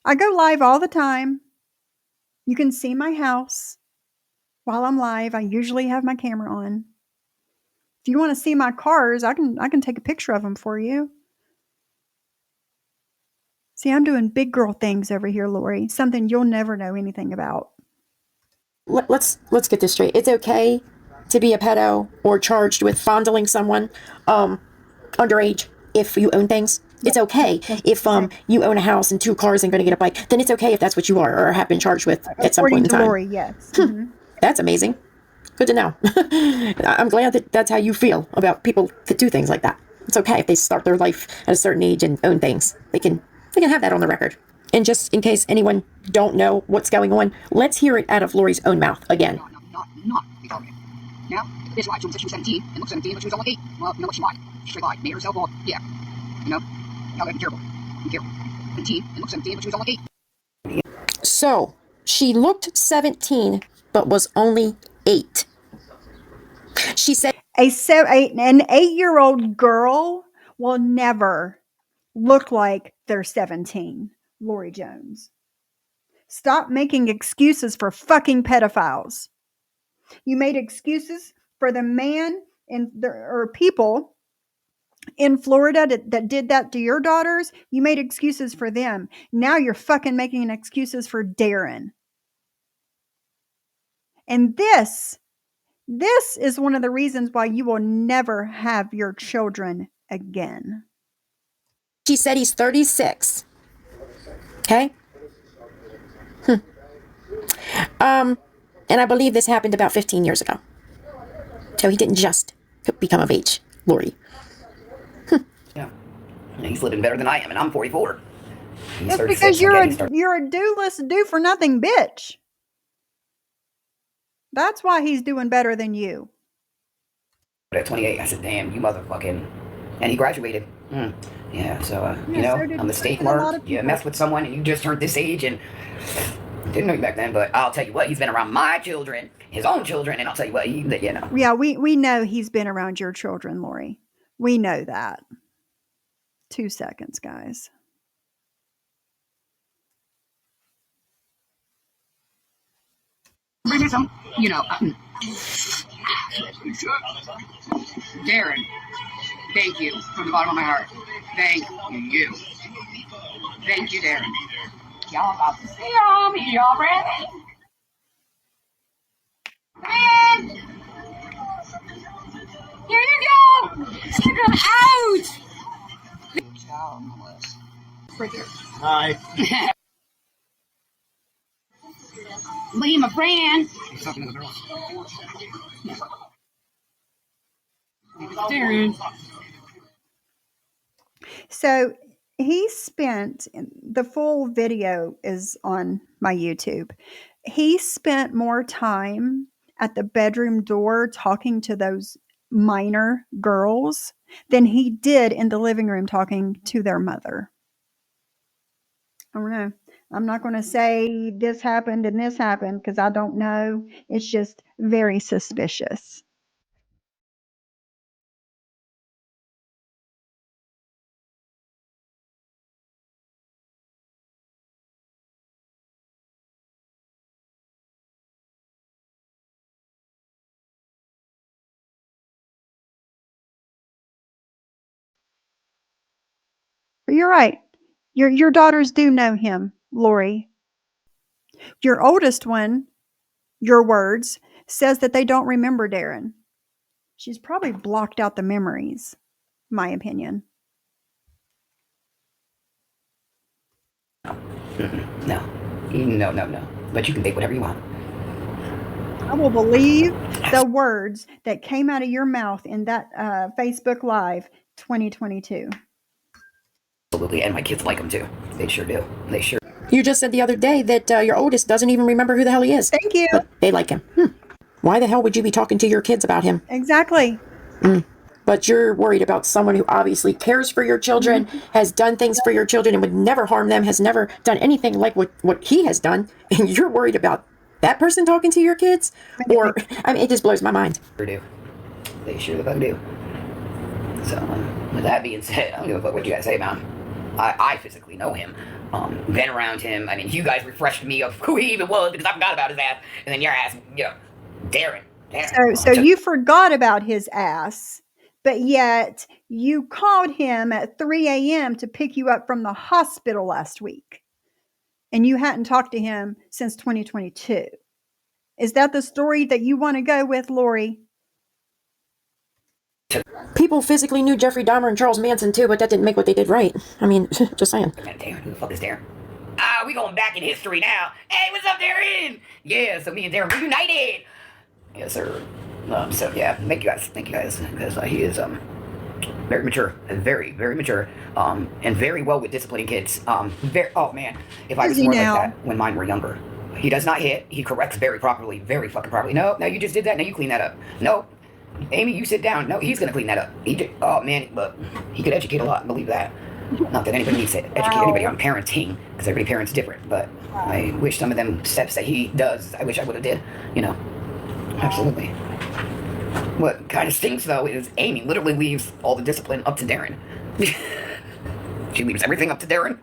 I go live all the time. You can see my house while I'm live. I usually have my camera on. If you want to see my cars, I can take a picture of them for you. See, I'm doing big girl things over here, Lori. Something you'll never know anything about. let's get this straight. It's okay to be a pedo or charged with fondling someone underage if you own things. It's okay if you own a house and 2 cars and going to get a bike. Then it's okay if that's what you are or have been charged with at some point in time. Lori, yes. Mm-hmm. That's amazing. Good to know. I'm glad that that's how you feel about people that do things like that. It's okay if they start their life at a certain age and own things. They can have that on the record. And just in case anyone don't know what's going on, let's hear it out of Lori's own mouth again. Not be targeted. Now, this wife, she was 17, and looked 17, but she was only 8. Well, you know what, she lied. She straight lied. Made herself all, yeah. Y'all gotta be careful. Be careful. 17, and looked 17, but she was only 8. So, she looked 17, but was only 8. She said an 8-year-old girl will never look like they're 17, Lori Jones. Stop making excuses for fucking pedophiles. You made excuses for the man or people in Florida that did that to your daughters. You made excuses for them. Now you're fucking making excuses for Darren. And this is one of the reasons why you will never have your children again. She said he's 36. Okay? And I believe this happened about 15 years ago. So he didn't just become of age, Lori. Yeah. He's living better than I am, and I'm 44. It's because you're a do-less, do-for-nothing bitch. That's why he's doing better than you. At 28, I said, damn, you motherfucking... And he graduated. Yeah, so, on the state mark, you mess with someone and you just turned this age and... Didn't know you back then, but I'll tell you what, he's been around my children, his own children, and I'll tell you what, Yeah, we know he's been around your children, Lori. We know that. 2 seconds, guys. Bring me some, Darren. Thank you from the bottom of my heart. Thank you. Thank you, Darren. Y'all about to see y'all. Y'all ready? Come in. Here you go. Stick them out. Child molest. Right there. Hi. Leave my friend. He's talking to the girl. Darren. So he spent, the full video is on my YouTube. He spent more time at the bedroom door talking to those minor girls than he did in the living room talking to their mother. I don't know. I'm not going to say this happened and this happened because I don't know. It's just very suspicious. But you're right. Your daughters do know him, Lori. Your oldest one, your words, says that they don't remember Darren. She's probably blocked out the memories, my opinion. No. No. But you can think whatever you want. I will believe the words that came out of your mouth in that Facebook Live 2022. Absolutely, and my kids like him too. They sure do. They sure. You just said the other day that your oldest doesn't even remember who the hell he is. Thank you. But they like him. Why the hell would you be talking to your kids about him? Exactly. But you're worried about someone who obviously cares for your children, has done things for your children and would never harm them, has never done anything like what he has done. And you're worried about that person talking to your kids? Or, I mean, it just blows my mind. Sure do. They sure the fuck do. So, with that being said, I don't give a fuck what you guys say about him. I physically know him. Been around him. I mean, you guys refreshed me of who he even was because I forgot about his ass. And then your ass, Darren. So you forgot about his ass, but yet you called him at 3 a.m. to pick you up from the hospital last week. And you hadn't talked to him since 2022. Is that the story that you want to go with, Lori? People physically knew Jeffrey Dahmer and Charles Manson too, but that didn't make what they did right. I mean, just saying. Darren, who the fuck is Darren? We going back in history now. Hey, what's up, Darren? Yeah, so me and Darren reunited. Yes, sir. So yeah, thank you guys, because he is very mature, very, very mature, and very well with disciplining kids. Oh man, if I was more like that when mine were younger. He does not hit. He corrects very properly, very fucking properly. No, you just did that. Now you clean that up. No, Amy, you sit down. No, he's gonna clean that up. Oh man, look, he could educate a lot. Believe that. Not that anybody needs to educate anybody on parenting, because every parent's different. But I wish some of them steps that he does, I wish I would have did. Absolutely. What kind of stinks though is Amy literally leaves all the discipline up to Darren. She leaves everything up to Darren.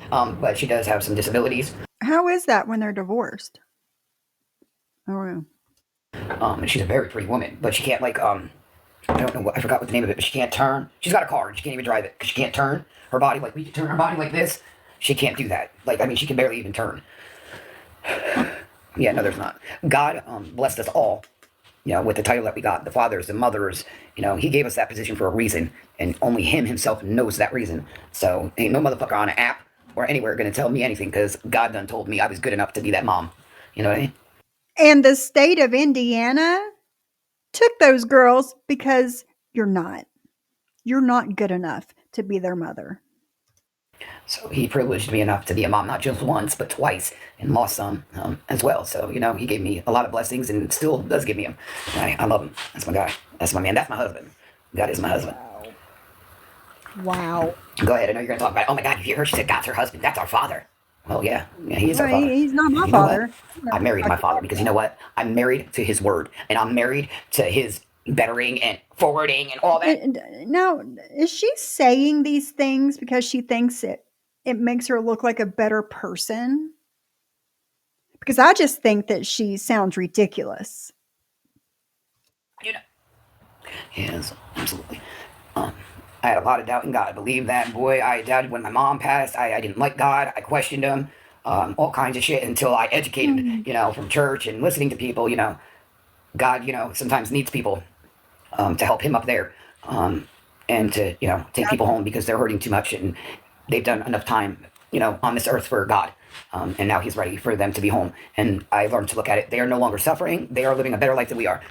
But she does have some disabilities. How is that when they're divorced? Oh, And she's a very pretty woman, but she can't I don't know I forgot what the name of it, but she can't turn. She's got a car and she can't even drive it because she can't turn her body like we can turn her body like this. She can't do that. She can barely even turn. Yeah, no, there's not. God blessed us all, with the title that we got, the fathers, the mothers. He gave us that position for a reason, and only him himself knows that reason. So ain't no motherfucker on an app or anywhere going to tell me anything because God done told me I was good enough to be that mom. You know what I mean? And the state of Indiana took those girls because you're not. You're not good enough to be their mother. So he privileged me enough to be a mom, not just once, but twice, and lost some as well. So, he gave me a lot of blessings and still does give me them. I love him. That's my guy. That's my man. That's my husband. God is my husband. Wow. Go ahead. I know you're going to talk about it. Oh my God, you hear her? She said God's her husband. That's our father. Well, yeah, he is our father. He's not my father. I married my father because you know what? I'm married to his word, and I'm married to his bettering and forwarding and all that. Now, is she saying these things because she thinks it makes her look like a better person? Because I just think that she sounds ridiculous. Yes, absolutely. I had a lot of doubt in God. I believed that. Boy, I doubted when my mom passed. I didn't like God. I questioned him, all kinds of shit until I educated, from church and listening to people, God, sometimes needs people to help him up there, and to, take people home because they're hurting too much and they've done enough time, on this earth for God. And now he's ready for them to be home. And I learned to look at it. They are no longer suffering. They are living a better life than we are.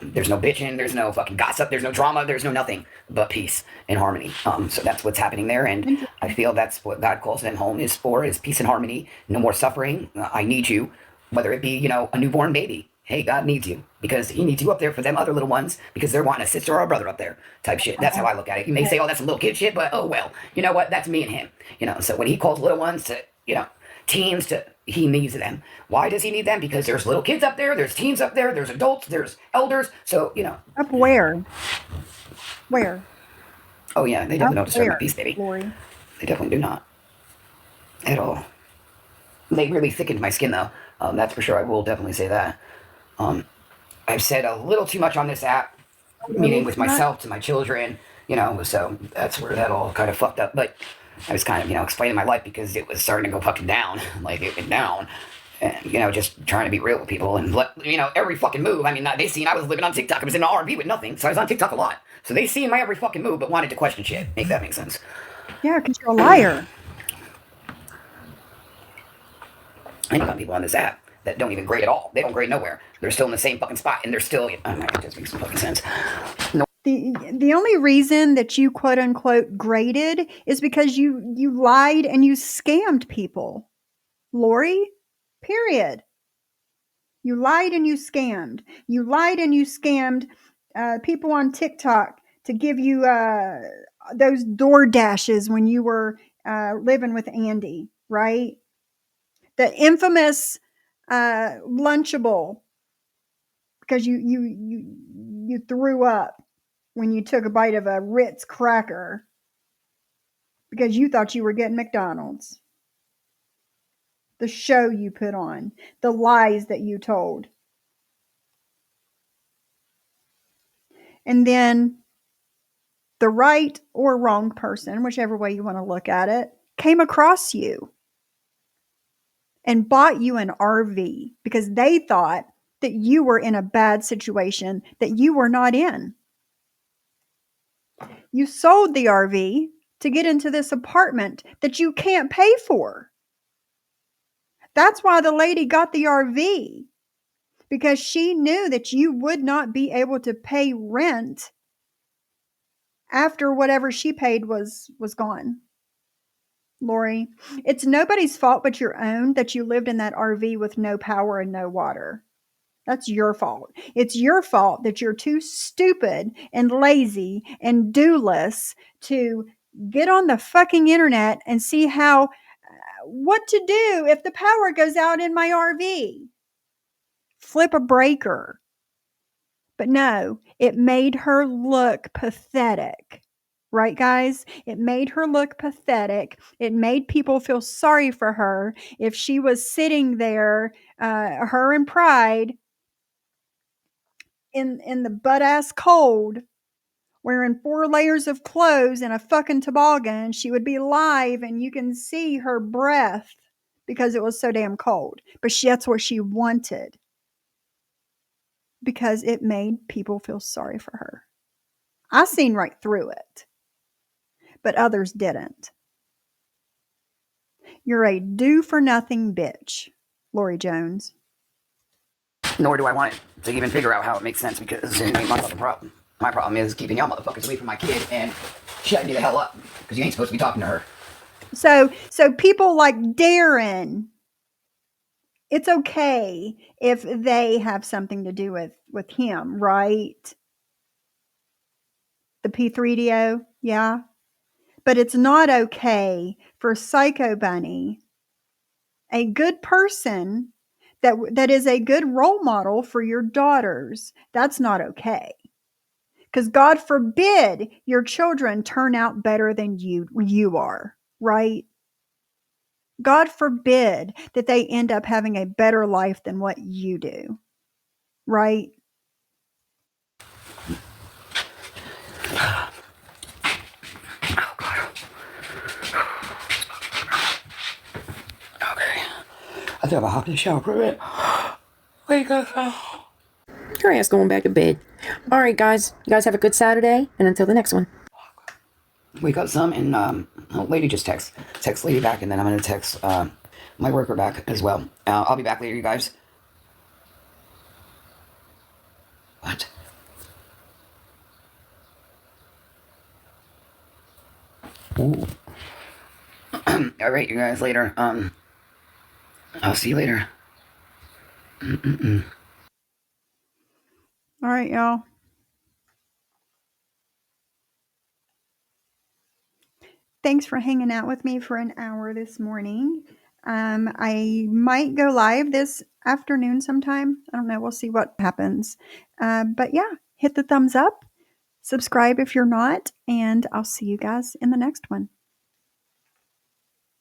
There's no bitching. There's no fucking gossip. There's no drama. There's no nothing but peace and harmony. So that's what's happening there. And I feel that's what God calls them home is for, is peace and harmony. No more suffering. I need you, whether it be, a newborn baby. Hey, God needs you because he needs you up there for them other little ones because they're wanting a sister or a brother up there type shit. That's how I look at it. You may say, oh, that's some little kid shit, but oh, well, you know what? That's me and him. So when he calls little ones to, teens to, he needs them. Why does he need them? Because there's little kids up there, there's teens up there, there's adults, there's elders. So, Up where? Where? Oh, yeah, they definitely Up don't disturb my where, peace, baby. Lori? They definitely do not. At all. They really thickened my skin, though. That's for sure. I will definitely say that. I've said a little too much on this app, meaning with myself to my children, so that's where that all kind of fucked up. But I was kind of, explaining my life because it was starting to go fucking down. Like, it went down. And, just trying to be real with people and let, every fucking move. I mean, they seen I was living on TikTok. I was in an R&B with nothing, so I was on TikTok a lot. So they seen my every fucking move, but wanted to question shit. Make that make sense? Yeah, because you're a liar. And you got people on this app that don't even grade at all. They don't grade nowhere. They're still in the same fucking spot, and they're still. Oh my God, just makes some fucking sense. No. The only reason that you quote unquote graded is because you lied and you scammed people, Lori. Period. You lied and you scammed. You lied and you scammed people on TikTok to give you those door dashes when you were living with Andy, right? The infamous Lunchable, because you threw up when you took a bite of a Ritz cracker because you thought you were getting McDonald's. The show you put on, the lies that you told. And then the right or wrong person, whichever way you want to look at it, came across you and bought you an RV because they thought that you were in a bad situation that you were not in. You sold the RV to get into this apartment that you can't pay for. That's why the lady got the RV, because she knew that you would not be able to pay rent after whatever she paid was gone. Lori, it's nobody's fault but your own that you lived in that RV with no power and no water. That's your fault. It's your fault that you're too stupid and lazy and dooless to get on the fucking internet and see how what to do if the power goes out in my RV. Flip a breaker. But no, it made her look pathetic. Right, guys? It made her look pathetic. It made people feel sorry for her if she was sitting there, her and Pride, in the butt ass cold, wearing 4 layers of clothes and a fucking toboggan. She would be live and you can see her breath because it was so damn cold. But that's what she wanted because it made people feel sorry for her. I seen right through it, but others didn't. You're a do for nothing bitch, Lori Jones. Nor do I want it to even figure out how it makes sense because it ain't my fucking problem. My problem is keeping y'all motherfuckers away from my kid and shutting you the hell up because you ain't supposed to be talking to her. So people like Darren, it's okay if they have something to do with him, right? The P3DO, yeah. But it's not okay for Psycho Bunny, a good person that is a good role model for your daughters. That's not okay. Because God forbid your children turn out better than you are, right? God forbid that they end up having a better life than what you do, right? I thought about hopping in the shower for a minute. Wake up. Your ass going back to bed. All right, guys. You guys have a good Saturday, and until the next one. Wake up some, and lady just text lady back, and then I'm gonna text my worker back as well. I'll be back later, you guys. What? Ooh. All right, you guys, later. I'll see you later. All right, y'all. Thanks for hanging out with me for an hour this morning. I might go live this afternoon sometime. I don't know. We'll see what happens. But yeah, hit the thumbs up, subscribe if you're not, and I'll see you guys in the next one.